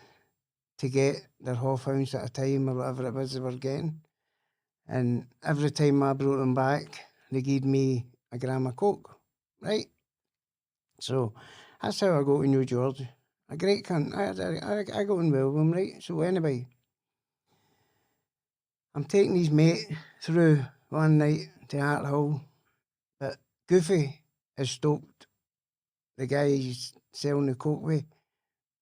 to get their half ounce at a time or whatever it was they were getting. And every time I brought them back, they gave me a gram of coke, right? So that's how I got to New George. A great cunt. I got on well with him, right? So anyway, I'm taking his mate through one night to Harthill, but Goofy has stopped the guy he's selling the coke with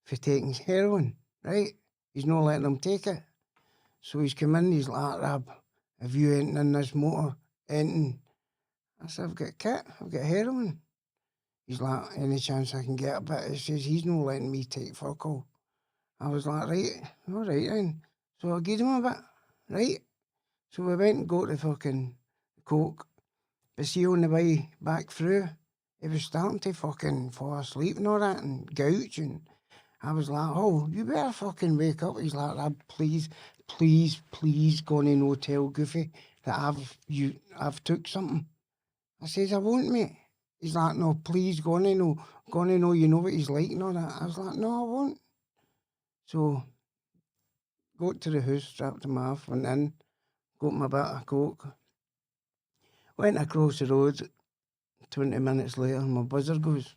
for taking his heroin, right? He's not letting him take it. So he's come in, he's like, Rab, have you anything in this motor? Anything? I said, I've got kit, I've got heroin. He's like, any chance I can get a bit? He says, he's not letting me take fuck all. I was like, right, all right then. So I gave him a bit, right? So we went and got the fucking coke. But see, on the way back through, he was starting to fucking fall asleep and all that and gouge. And I was like, oh, you better fucking wake up. He's like, please, please, please go in no tell Goofy that I've took something. I says, I won't, mate. He's like, no, please, go on, you know what he's like and all that. I was like, no, I won't. So, got to the house, strapped him off, went in, got my bit of coke, went across the road. 20 minutes later, my buzzer goes,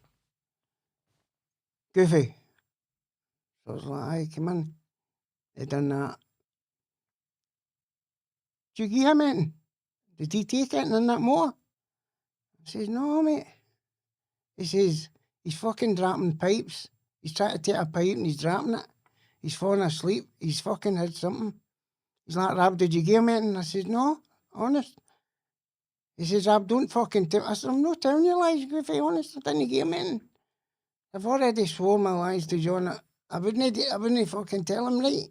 Goofy. So I was like, aye, come in. He done that. Did you give him anything? Did he take anything in that motor? I says, no, mate. He says, he's fucking dropping pipes. He's trying to take a pipe and he's dropping it. He's falling asleep. He's fucking had something. He's like, Rab, did you give him anything? I says, no, honest. He says, Rab, don't fucking tell. I said, I'm not telling you lies, Goofy, honest. I didn't give him anything. I've already sworn my lies to John. I wouldn't fucking tell him, right?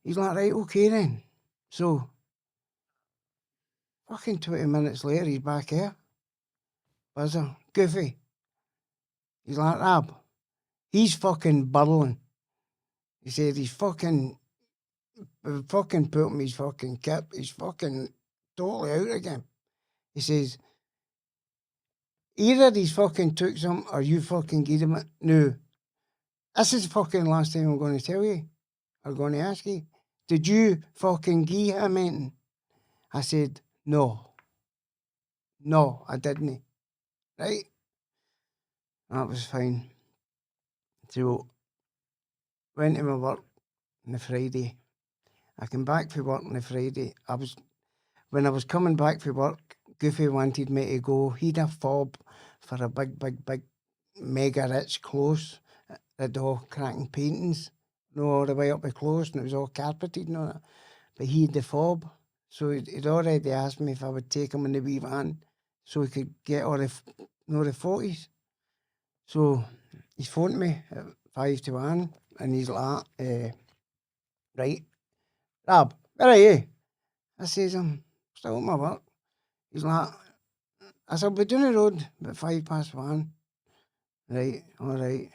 He's like, right, okay then. So, fucking 20 minutes later, he's back here. Buzzer, Goofy. He's like, Rab, he's fucking burling. He said he's fucking put him his fucking kip. He's fucking totally out again. He says, either he's fucking took some or you fucking gave him it. No. This is the fucking last time I'm going to tell you. I'm going to ask you. Did you fucking give him anything? I said, no. No, I didn't. Right? That was fine. So, went to my work on the Friday. I came back from work on the Friday. When I was coming back from work, Goofy wanted me to go. He'd a fob for a big mega rich close. They'd all cracking paintings, all the way up the close, and it was all carpeted and all that. But he had the fob, so he'd already asked me if I would take him in the wee van so he could get all the 40s. So he's phoned me at 5 to 1, and he's like, right, Rab, where are you? I says, I'm still at my work. He's like, I said, we're down the road about 1:05. Right, all right.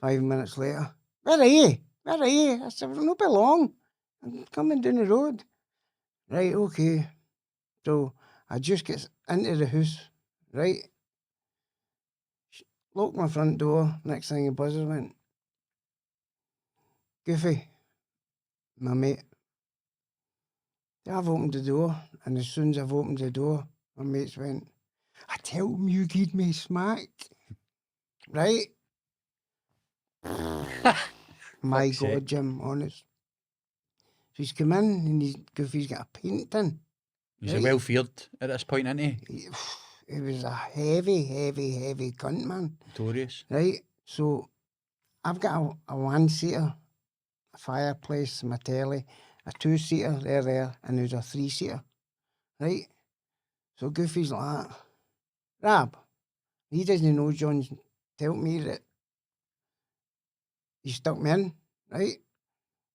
5 minutes later, where are you? Where are you? I said, well, not be long. I'm coming down the road. Right, okay. So I just get into the house, right? Locked my front door. Next thing the buzzer went. Goofy, my mate. I've opened the door, and as soon as I've opened the door, my mates went, I tell him you give me smack. Right? My God, Jim, honest. So he's come in, and Goofy's got a painting. He's a well feared at this point, isn't he? He was a heavy cunt, man. Notorious. Right? So I've got a one-seater, a fireplace, my telly, a two-seater there, and there's a three-seater. Right? So Goofy's like, Rab, he doesn't know John's told me that he stuck me in, right?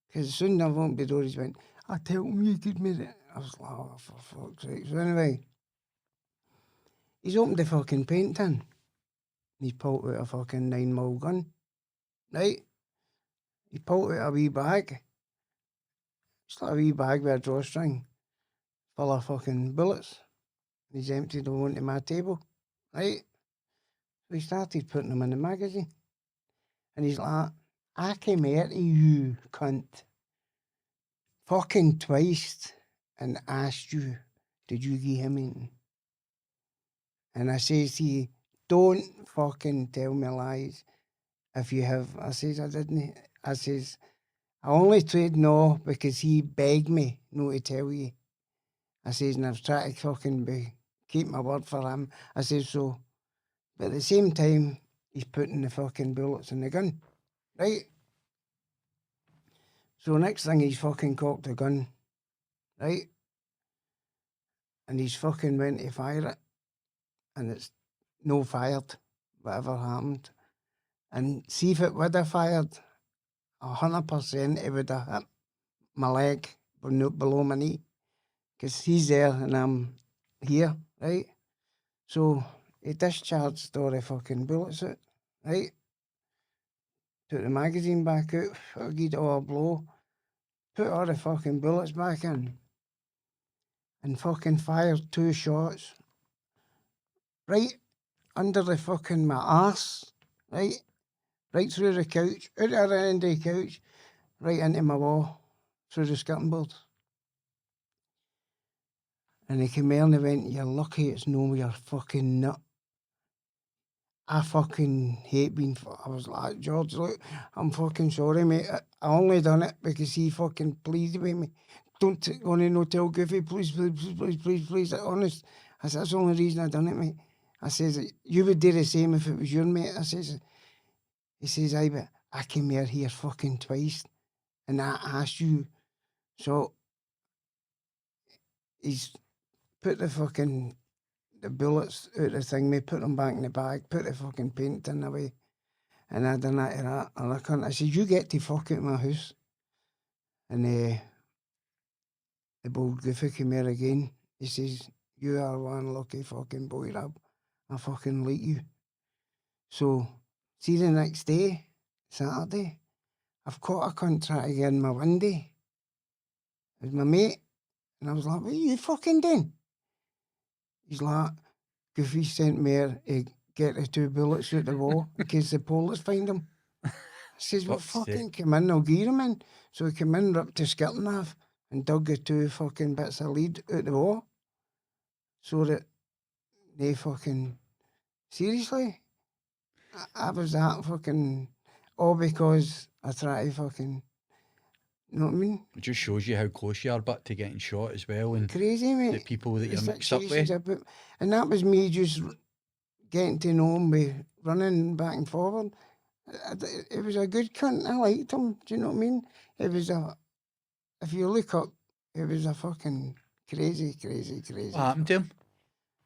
Because as soon as I opened the door, he went, I tell him you give me that. I was like, oh, for fuck's sake. So anyway, he's opened the fucking paint tin. He's pulled out a fucking 9mm gun, right? He pulled out a wee bag. It's like a wee bag with a drawstring full of fucking bullets. He's emptied them onto my table, right? So he started putting them in the magazine. And he's like, I came here to you, cunt, fucking twice and asked you, did you give him anything? And I says to you, don't fucking tell me lies if you have. I says, I didn't. I says, I only said no because he begged me not to tell you. I says, and I was trying to fucking keep my word for him. I says, so, but at the same time, he's putting the fucking bullets in the gun, right? So next thing, he's fucking cocked a gun, right? And he's fucking went to fire it, and it's no fired, whatever happened. And see if it would have fired, 100% it would have hit my leg below my knee, because he's there and I'm here, right? So he discharged all the fucking bullets out, right? Took the magazine back out, gave it all a blow, put all the fucking bullets back in, and fucking fired 2 shots right under the fucking my arse, right? Right through the couch, out of the end of the couch, right into my wall, through the skirting board. And he came in and he went, "You're lucky it's no your fucking nut." I fucking hate being, I was like, "George, look, I'm fucking sorry, mate. I only done it because he fucking pleaded with me. Don't want to no tell Goofy, please, please, please, please, please, please. Honest." I said, "That's the only reason I done it, mate." I says, "You would do the same if it was your mate." I says, he says, "Aye, but I came here fucking twice and I asked you." So he's put the bullets out the thing, me put them back in the bag, put the fucking paint tin away, and I done that to that. And I said, "You get to fuck out my house." And the bold Goofy came here again. He says, "You are one lucky fucking boy, Rab. I fucking like you." So, see the next day, Saturday, I've caught a cunt trying to get in my window. It was my mate. And I was like, "What are you fucking doing?" He's like, "Goofy sent me here to get the 2 bullets out the wall in case the police find them." I says, "Well, fucking come in, I'll gear him in." So he came in, ripped the skirting off, and dug the 2 fucking bits of lead out the wall. So that they fucking, seriously, I was that fucking, all because I tried to fucking, you know what I mean? It just shows you how close you are, but to getting shot as well, and Crazy, mate. the people that you're The mixed up with. situations I put, and that was me just getting to know him by running back and forward. It was a good cunt. I liked him. Do you know what I mean? It was if you look up, it was a fucking crazy. What happened to him?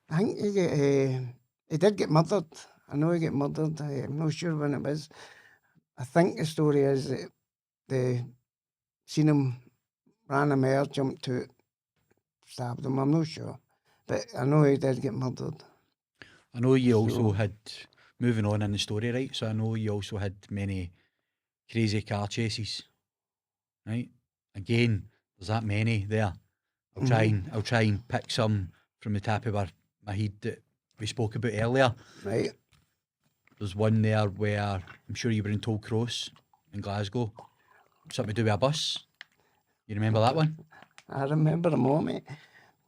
I think he did get murdered. I know he got murdered. I'm not sure when it was. I think the story is that they seen him, ran him out, jumped to it, stabbed him. I'm not sure. But I know he did get murdered. I know you also had, moving on in the story, right? So I know you also had many crazy car chases, right? Again, there's that many there. I'll try and pick some from the top of my head that we spoke about earlier. Right. There's one there where I'm sure you were in Toll Cross in Glasgow. Something to do with a bus. You remember that one? I remember the moment.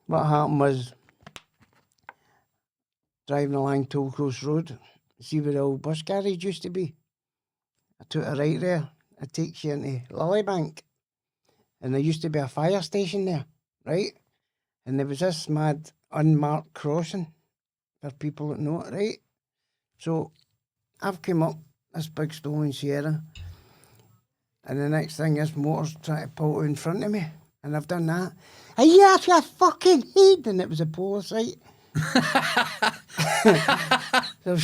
What happened was driving along Toll Cross Road. See where the old bus garage used to be? I took a right there. It takes you into Lilybank. And there used to be a fire station there, right? And there was this mad unmarked crossing for people that know it, right? So I've come up this big stolen Sierra, and the next thing this motor's trying to pull out in front of me, and I've done that. "Are you off your fucking head?" And it was a police, right? So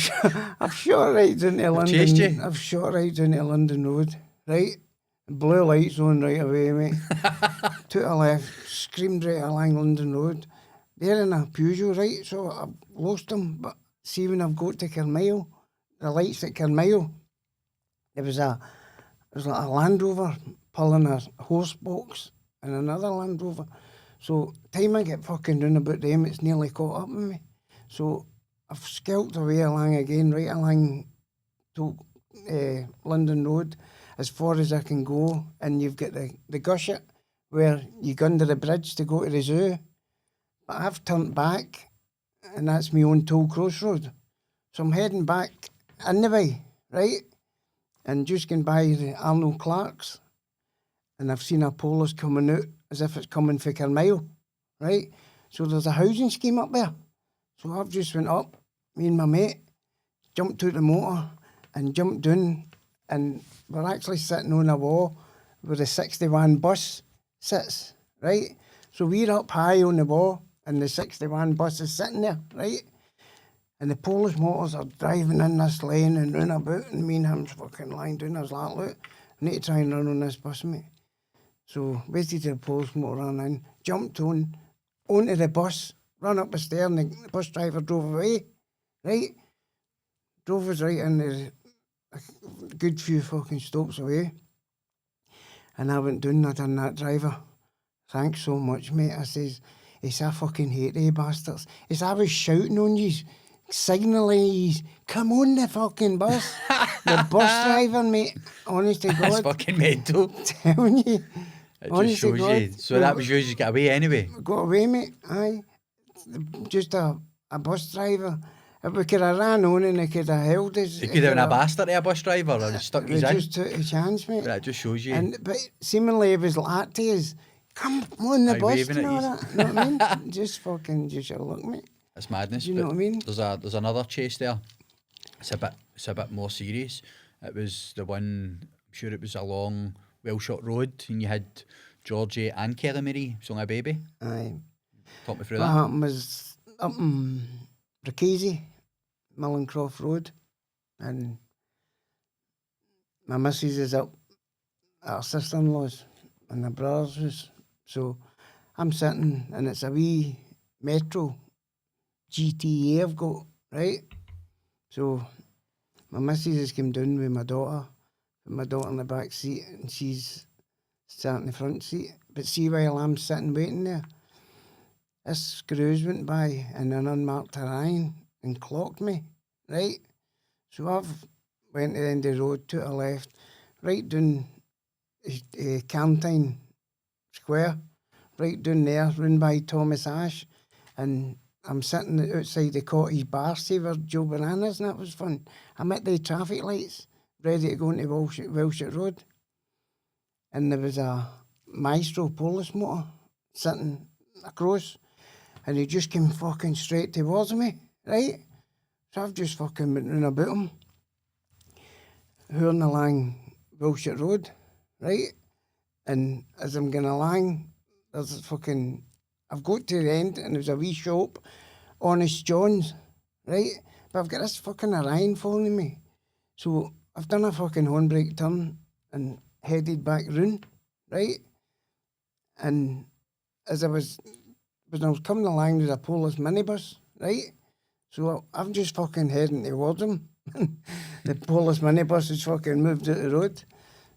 I've shot right down to London. Chased you? I've shot right down to London Road, right? Blue lights on right away, mate. Took a left, screamed right along London Road. They're in a Peugeot, right? So I've lost them. But see, when I've got to Carmyle, the lights at Carmyle, there was like a Land Rover pulling a horse box and another Land Rover. So time I get fucking down about them, it's nearly caught up with me. So I've skelped away along again, right along to London Road, as far as I can go, and you've got the gushet where you go under the bridge to go to the zoo. But I've turned back, and that's my own Toll Cross Road. So I'm heading back in the way, right? And just going by the Arnold Clark's, and I've seen a Polis coming out as if it's coming for Carmyle, right? So there's a housing scheme up there. So I've just went up, me and my mate, jumped out the motor and jumped down, and we're actually sitting on a wall where the 61 bus sits, right? So we're up high on the wall, and the 61 bus is sitting there, right? And the Polish motors are driving in this lane and round about, and me and him's fucking lying down. I was like, look, I need to try and run on this bus, mate. So basically the Polish motor ran in, jumped onto the bus, ran up the stair, and the bus driver drove away, right? Drove us right in there, a good few fucking stops away. And I went down, I done that driver. Thanks so much, mate. I says, I fucking hate they bastards. I was shouting on yous, signalling yous, come on the fucking bus. The bus driver, mate, honest to God. That's fucking mental. Telling you. It just shows you. So that was yours, you got away anyway? Got away, mate, aye. Just a bus driver. If we could have ran on and they could have held us. They could have been a bastard to a bus driver or stuck his in. They just took a chance, mate. That just shows you. But seemingly it was like to us, come on the bus and all that. You know what I mean? Just look, mate. That's madness. You know what I mean? There's another chase there. It's a bit more serious. It was the one, I'm sure it was along Wellshot Road, and you had Georgie and Kelly Marie sung a baby. Aye. Talk me through What that. happened was up in Ricasey, Mullencroft Road, and my missus is up at her sister-in-law's and my brother's house. So I'm sitting, and it's a wee Metro GTE I've got, right? So my missus has come down with my daughter, put my daughter in the back seat, and she's sat in the front seat. But see, while I'm sitting waiting there, this screws went by in an unmarked Orion and clocked me, right? So I've went to the end of the road, took a left, right down Cantine Square, right down there, round by Thomas Ash, and I'm sitting outside the cottage bar, see where Joe Bananas, and that was fun. I'm at the traffic lights, ready to go into Wellshot Road, and there was a Maestro Polish motor sitting across, and he just came fucking straight towards me, right? So I've just fucking went round about him, hurling along Wellshot Road, right? And as I'm going along, there's I've got to the end, and there's a wee shop, Honest John's, right? But I've got this fucking Orion following me. So I've done a fucking handbrake turn and headed back round, right? And when I was coming along, there's a Polish minibus, right? So I'm just fucking heading towards him. The Polish minibus has fucking moved out the road.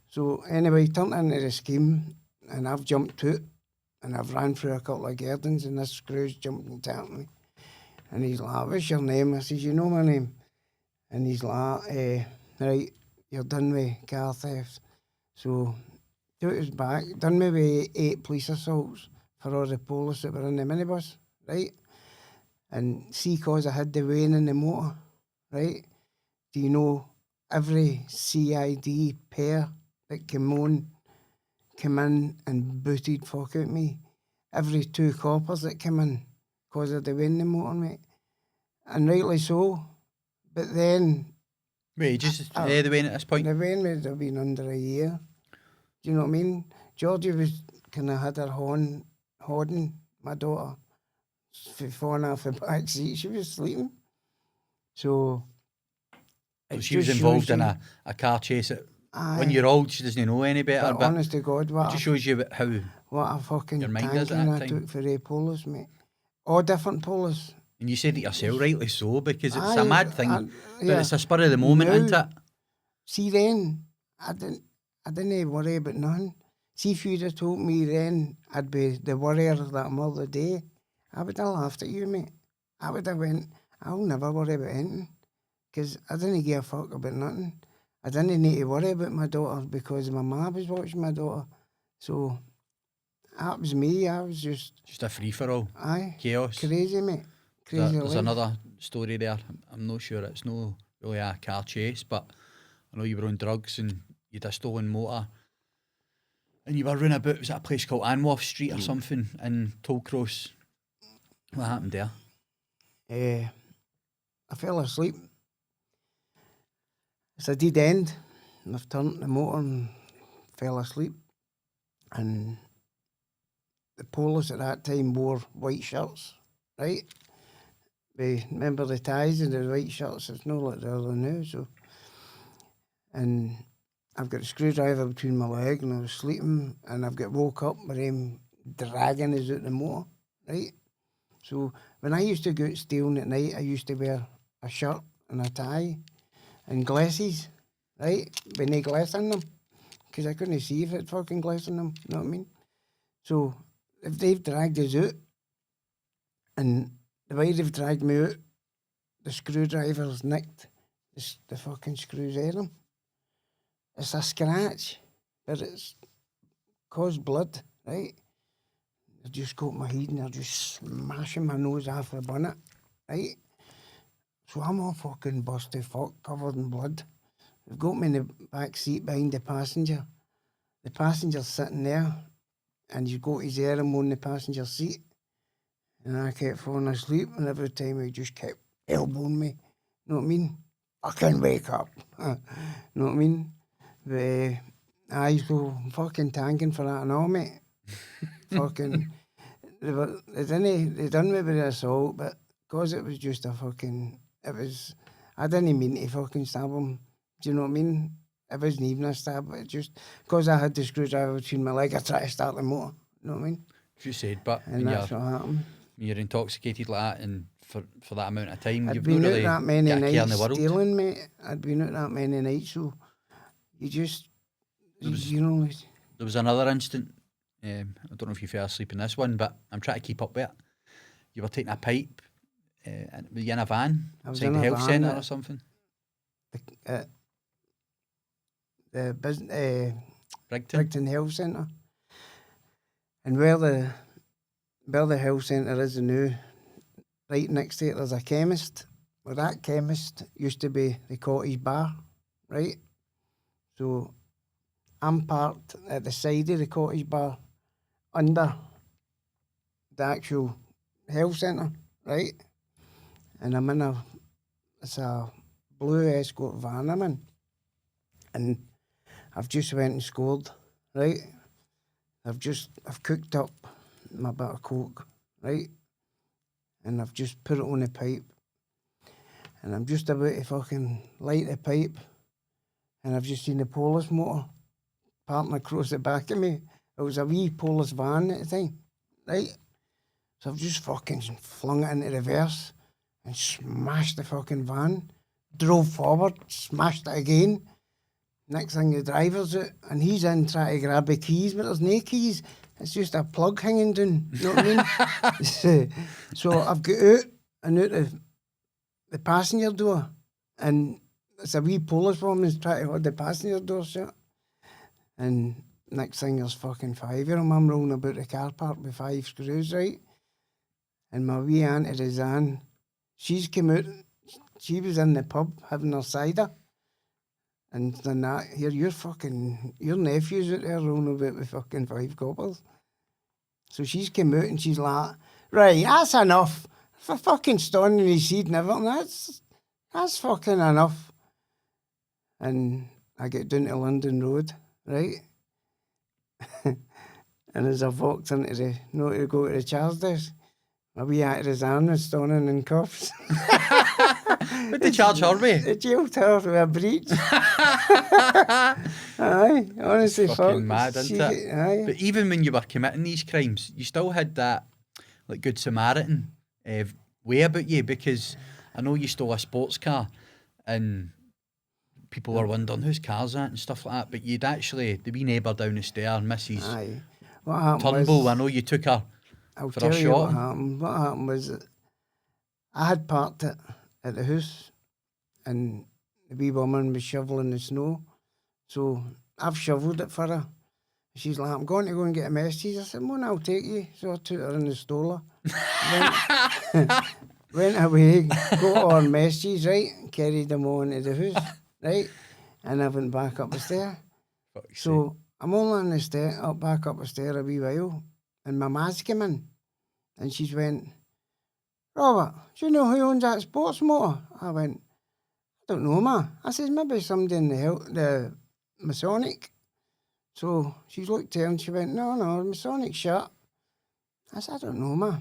So anyway, he turned into the scheme, and I've jumped out, and I've ran through a couple of gardens, and this screw's jumped and tapped me. And he's like, what's your name? I says, you know my name? And he's like, right, you're done with car theft. So took us back, done me with 8 police assaults for all the police that were in the minibus, right? And see, cause I had the vein in the motor, right? Do you know every CID pair that came in and booted fuck out me? Every 2 coppers that came in cause of the vein in the motor, mate. And rightly so. But then... Wait, just the vein at this point? The vein would have been under a year. Do you know what I mean? Georgie was kind of had her holding my daughter, falling off the back seat. She was sleeping. So she was involved in a car chase. When you're old, she doesn't know any better. But honest to God, it just shows you what a fucking your mind is at tanking that I time. took for the police, mate. All different police. And you said it yourself, rightly so, because it's a mad thing. But it's a spur of the moment, now, isn't it? See then, I didn't worry about nothing. See, if you'd have told me then I'd be the warrior that I'm all the day, I would have laughed at you, mate. I would have went, I'll never worry about anything. Because I didn't give a fuck about nothing. I didn't need to worry about my daughter because my mum was watching my daughter. So that was me. I was just a free-for-all. Aye. Chaos. Crazy, mate. Crazy. There's another story there. I'm not sure it's no really a car chase, but I know you were on drugs and you had a stolen motor. And you were running about, was that a place called Anworth Street or something in Tollcross? What happened there? I fell asleep. It's a dead end. And I've turned the motor and fell asleep. and the police at that time wore white shirts, right? They remember the ties and the white shirts. It's not like the other now. So, and I've got a screwdriver between my leg, and I was sleeping, and I've got woke up with him dragging us out the motor, right? So when I used to go out stealing at night, I used to wear a shirt and a tie and glasses, right? With no glass in them, because I couldn't see if it had fucking glass in them, you know what I mean? So if they've dragged us out, and the way they've dragged me out, the screwdriver's nicked the fucking screws in them. It's a scratch, but it's caused blood, right? They just got my head and they're just smashing my nose off the bonnet, right? So I'm all fucking busted, covered in blood. They've got me in the back seat behind the passenger. The passenger's sitting there, and he's got his arm on the passenger seat. And I kept falling asleep, and every time he just kept elbowing me. Know what I mean? Fucking wake up. Know what I mean? But I so fucking tanking for that and all, mate. Fucking, they done me with the assault, but because it was just I didn't mean to fucking stab him. Do you know what I mean? It wasn't even a stab, but just because I had the screwdriver between my leg, I tried to start the motor. You know what I mean? As you said, but and that's what happened. When you're intoxicated like that, and for that amount of time, I'd you've been not out really that many got a care in nights the world. stealing, mate. I'd been out that many nights, so you just, you know. There was another instant. I don't know if you fell asleep in this one, but I'm trying to keep up with it. You were taking a pipe. Were you in a van outside the health centre or something? The business, Brigton Health Centre, and where the health centre is now, right next to it, there's a chemist. Well, that chemist used to be the cottage bar, right? So I'm parked at the side of the cottage bar, under the actual health centre, right? And I'm in it's a blue Escort van I'm in. And I've just went and scored, right? I've cooked up my bit of coke, right? And I've just put it on the pipe. And I'm just about to fucking light the pipe. And I've just seen the police motor parking across the back of me. It was a wee police van at the time, right? So I've just fucking flung it into reverse and smashed the fucking van. Drove forward, smashed it again. Next thing, the driver's out, and he's in trying to grab the keys, but there's no keys. It's just a plug hanging down, you know what I mean? So I've got out and out the passenger door, and it's a wee police woman trying to hold the passenger door shut. And next thing, there's fucking 5 of them. I'm rolling about the car park with 5 screws, right? And my wee auntie Roseanne, she's come out, she was in the pub having her cider. And then your nephew's out there rolling about with fucking 5 coppers. So she's come out and she's like, right, that's enough. For fucking stoning his seed and everything, that's fucking enough. And I get down to London Road, right? And as I've walked into to go to the charge desk, my wee auntie Roseanne was stoning in cuffs. What did they charge her with? They jailed her with a breach. Aye, honestly, it's fucking mad, isn't it? Aye. But even when you were committing these crimes, you still had that like Good Samaritan way about you, because I know you stole a sports car and people were wondering whose car's that and stuff like that, but you'd actually, the wee neighbour down the stair, Mrs. Turnbull, I know you took her for a shot. What happened was that I had parked it at the house and the wee woman was shoveling the snow. So I've shovelled it for her. She's like, I'm going to go and get a message. I said, well, I'll take you. So I took her in the stroller. Went away, got our messages, right, and carried them on to the house, right? And I went back up the stair. So I'm all on the stair, back up the stair a wee while, and my ma's came in, and she's went, Robert, do you know who owns that sports motor? I went, I don't know, ma. I says, maybe somebody in the Masonic. So she looked at her and she went, no, my Sonic shirt. I said, I don't know, ma.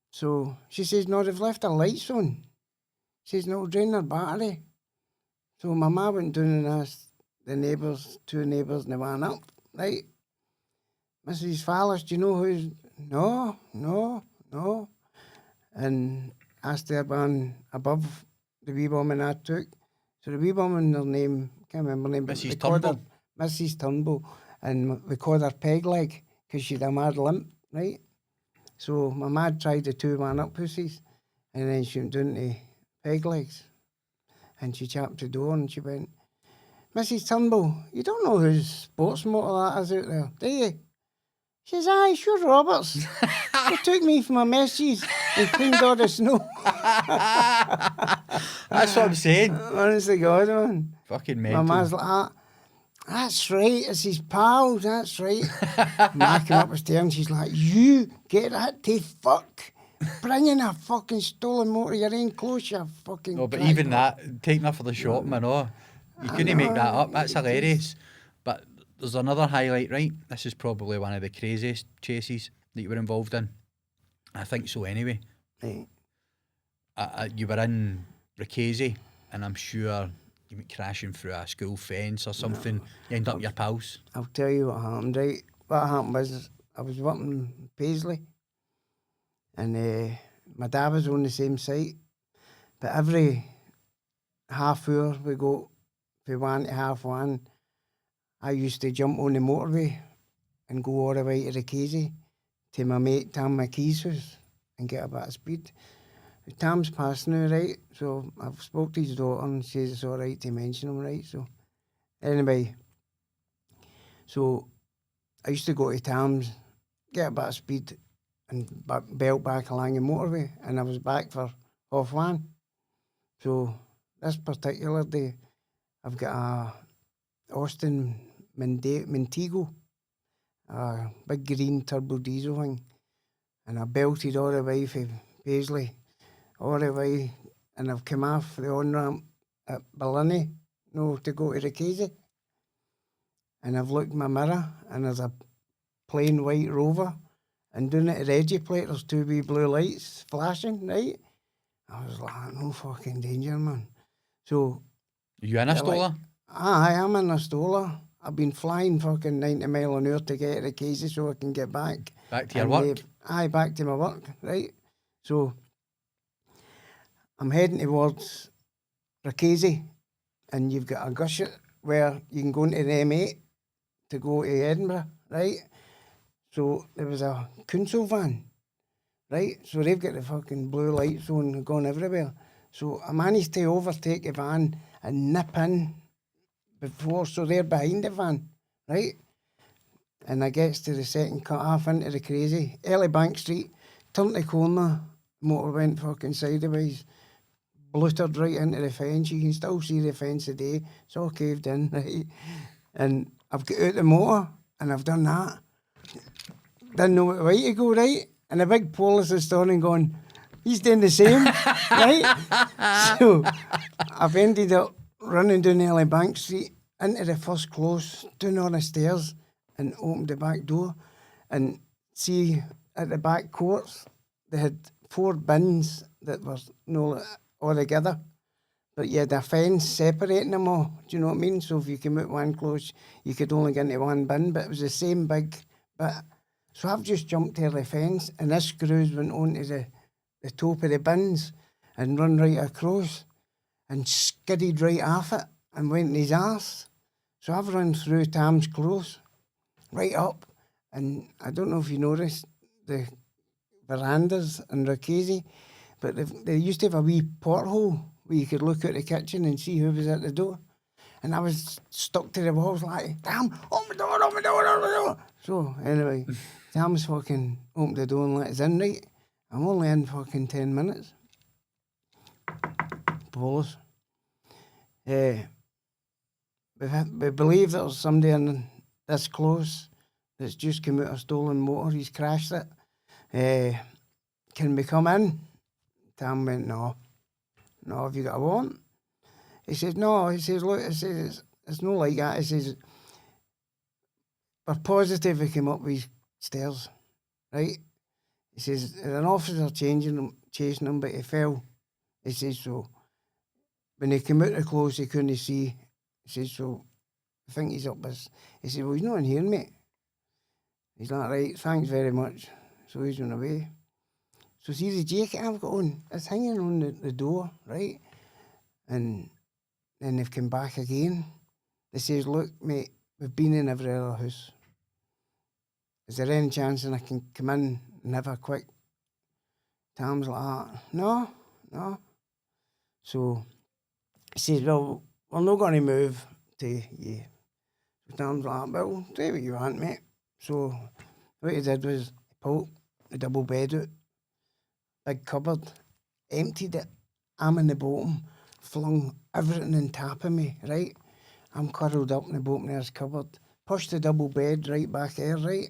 So she says, no, they've left their lights on. She says, no, drain their battery. So my ma went down and asked the neighbours, 2 neighbours, and they went up, right? Mrs. Fallis, do you know who's... No. And asked the one above the wee woman I took. So the wee woman, her name, can't remember her name, but Mrs. Turnbull. Mrs. Turnbull, and we called her Peg Leg because she'd a mad limp, right? So my ma tried the 2 man-up pussies, and then she went down to Peg Legs, and she chapped the door and she went, Mrs. Turnbull, you don't know whose sports motor that is out there, do you? She says, aye, sure, Roberts. They took me for my messages and cleaned all the snow. That's what I'm saying. Honestly, God, man. Fucking mental. My ma's like, that's right, it's his pal, that's right. Ma came up the stairs and she's like, you get that to fuck. Bringing a fucking stolen motor, you're in close, you fucking... No, but even that, taking her for the shopping and all, you couldn't make that up. That's hilarious. But there's another highlight, right? This is probably one of the craziest chases that you were involved in. I think so anyway. Right. You were in Ricasey, and I'm sure you went crashing through a school fence or something. No. You end up your pals. I'll tell you what happened, right? What happened was, I was working in Paisley, and my dad was on the same site, but every half hour we go from 1 to half 1, I used to jump on the motorway and go all the way to the Casey to my mate Tam McKee's house and get a bit of speed. Tam's passed now, right? So I've spoke to his daughter and she says it's all right to mention him, right? So anyway, so I used to go to Tam's, get a bit of speed and belt back along the motorway, and I was back for half 1. So this particular day, I've got a Austin Montego, a big green turbo diesel thing, and I belted all the way from Paisley, all the way, and I've come off the on-ramp at Barlinnie, to go to the Casey, and I've looked in my mirror, and there's a plain white Rover, and down at the edgy plate there's 2 wee blue lights flashing, right? I was like, no fucking danger, man. So... You in a Stoller? I am in a Stoller. I've been flying fucking 90 mile an hour to get to the Casey so I can get back. Back to your work? Back to my work, right? So I'm heading towards Ricasey, and you've got a gusset where you can go into the M8 to go to Edinburgh, right? So there was a council van, right? So they've got the fucking blue lights on going everywhere. So I managed to overtake the van and nip in before, so they're behind the van, right? And I gets to the second cut off into the crazy, early Bank Street, turned the corner, motor went fucking sideways, bluttered right into the fence. You can still see the fence today, it's all caved in, right? And I've got out the motor, and I've done that. Didn't know what way to go, right? And the big police is standing going, he's doing the same, right? So I've ended up running down early Bank Street into the first close, down on the stairs, and opened the back door. And see, at the back courts, they had 4 bins that were all together, but you had a fence separating them all. Do you know what I mean? So if you came out one close, you could only get into one bin, but it was the same big bit. So I've just jumped over the fence, and this screws went onto the top of the bins and run right across and skidded right off it and went in his arse. So I've run through Tam's Close, right up, and I don't know if you noticed the verandas in Ricasey, but they used to have a wee porthole where you could look out the kitchen and see who was at the door. And I was stuck to the walls like, damn, open the door, open the door, open the door. So anyway, Tam's fucking opened the door and let us in, right? I'm only in fucking 10 minutes. Police. We believe there's somebody in this close that's just come out a stolen motor. He's crashed it. Can we come in? Tam went, no. No, have you got a warrant? He says, no. He says, look, he says, it's no like that. He says, we're positive he came up these stairs, right? He says, an officer chasing him, but he fell. He says, so when he came out the close, he couldn't see. He says, so I think he's up this. He said, well, he's not in here, mate. He's like, right, thanks very much. So he's on away. So see the jacket I've got on, it's hanging on the door, right? And then they've come back again. They says, look, mate, we've been in every other house. Is there any chance that I can come in and have a quick Tom's like that? No. So he says, well, we're not going to move to you. So Tom's like, well, do what you want, mate. So what he did was he pulled the double bed out, big cupboard, emptied it. I'm in the bottom, flung everything on top of me, right? I'm curled up in the bottom of this cupboard, pushed the double bed right back there, right?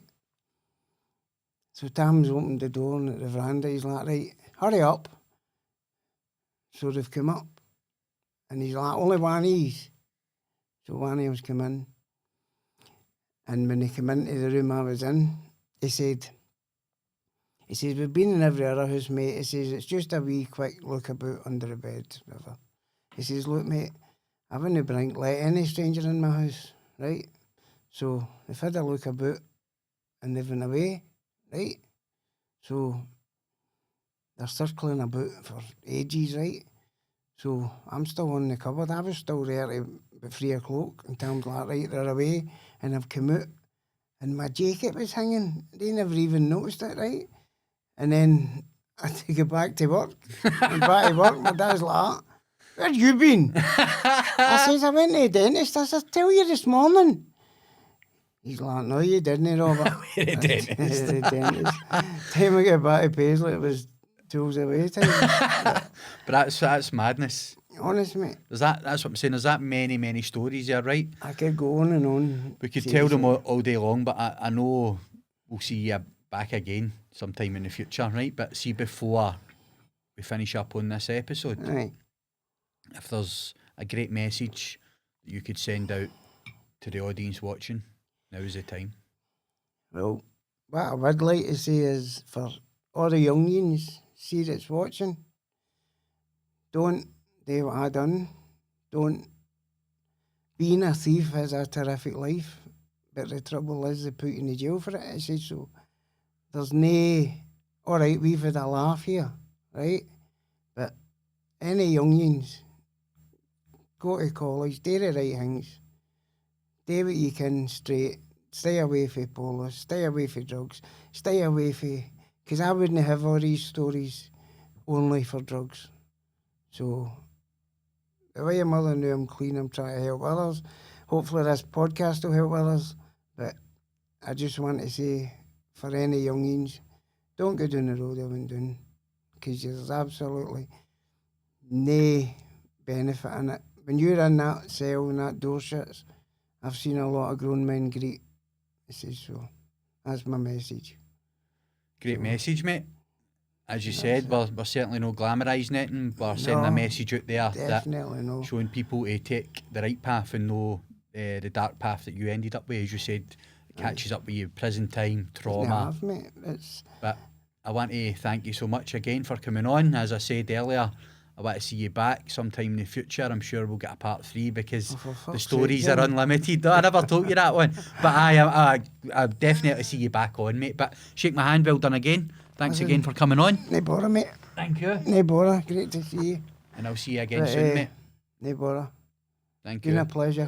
So Tom's opened the door and at the veranda, he's like, right, hurry up. So they've come up. And he's like, only one of these. So one of them's come in. And when they came into the room I was in, he says, we've been in every other house, mate. He says, it's just a wee quick look about under the bed, whatever. He says, look, mate, I wouldn't let any stranger in my house, right? So they've had a look about and they've been away, right? So they're circling about for ages, right? So I'm still on the cupboard. I was still there at about 3 o'clock and Tom's like, right, they're away. And I've come out and my jacket was hanging. They never even noticed it, right? And then I had to go back to work. And back to work, my dad's like, where you been? I says, I went to the dentist. I said, tell you this morning. He's like, no, you didn't, Robert. The dentist. The dentist. Time I get back to Paisley, it was tools away time. But that's madness. Honest, mate. That's what I'm saying. There's that many stories there, right? I could go on and on. We could tell them all day long, but I know we'll see you back again sometime in the future, right? But see, before we finish up on this episode, Aye. if there's a great message that you could send out to the audience watching, now's the time. Well, what I would like to say is for all the youngins, see that's watching, don't do what I done. Don't. Being a thief has a terrific life, but the trouble is they put you in the jail for it. I say so. There's no, all right, we've had a laugh here, right? But any youngins, go to college, do the right things, do what you can straight, stay away from police, stay away from drugs, stay away from, because I wouldn't have all these stories only for drugs. So, the way your mother knew I'm clean, I'm trying to help others. Hopefully this podcast will help others. But I just want to say, for any youngins, don't go down the road I went down, because there's absolutely no benefit in it. When you're in that cell and that door shuts, I've seen a lot of grown men greet. I say so. That's my message. Great message, mate. As you said, we're certainly not glamorising it, and we're sending a message out there Definitely no. Showing people to take the right path and no the dark path that you ended up with. As you said, it catches up with you, prison time, trauma. Mate. But I want to thank you so much again for coming on. As I said earlier, I want to see you back sometime in the future. I'm sure we'll get a part 3 because the stories are unlimited. No, I never told you that one. But I definitely see you back on, mate. But shake my hand, well done again. Thanks again for coming on. No bother, mate. Thank you. No bother. Great to see you. And I'll see you again soon, mate. No bother. Thank you. Been a pleasure.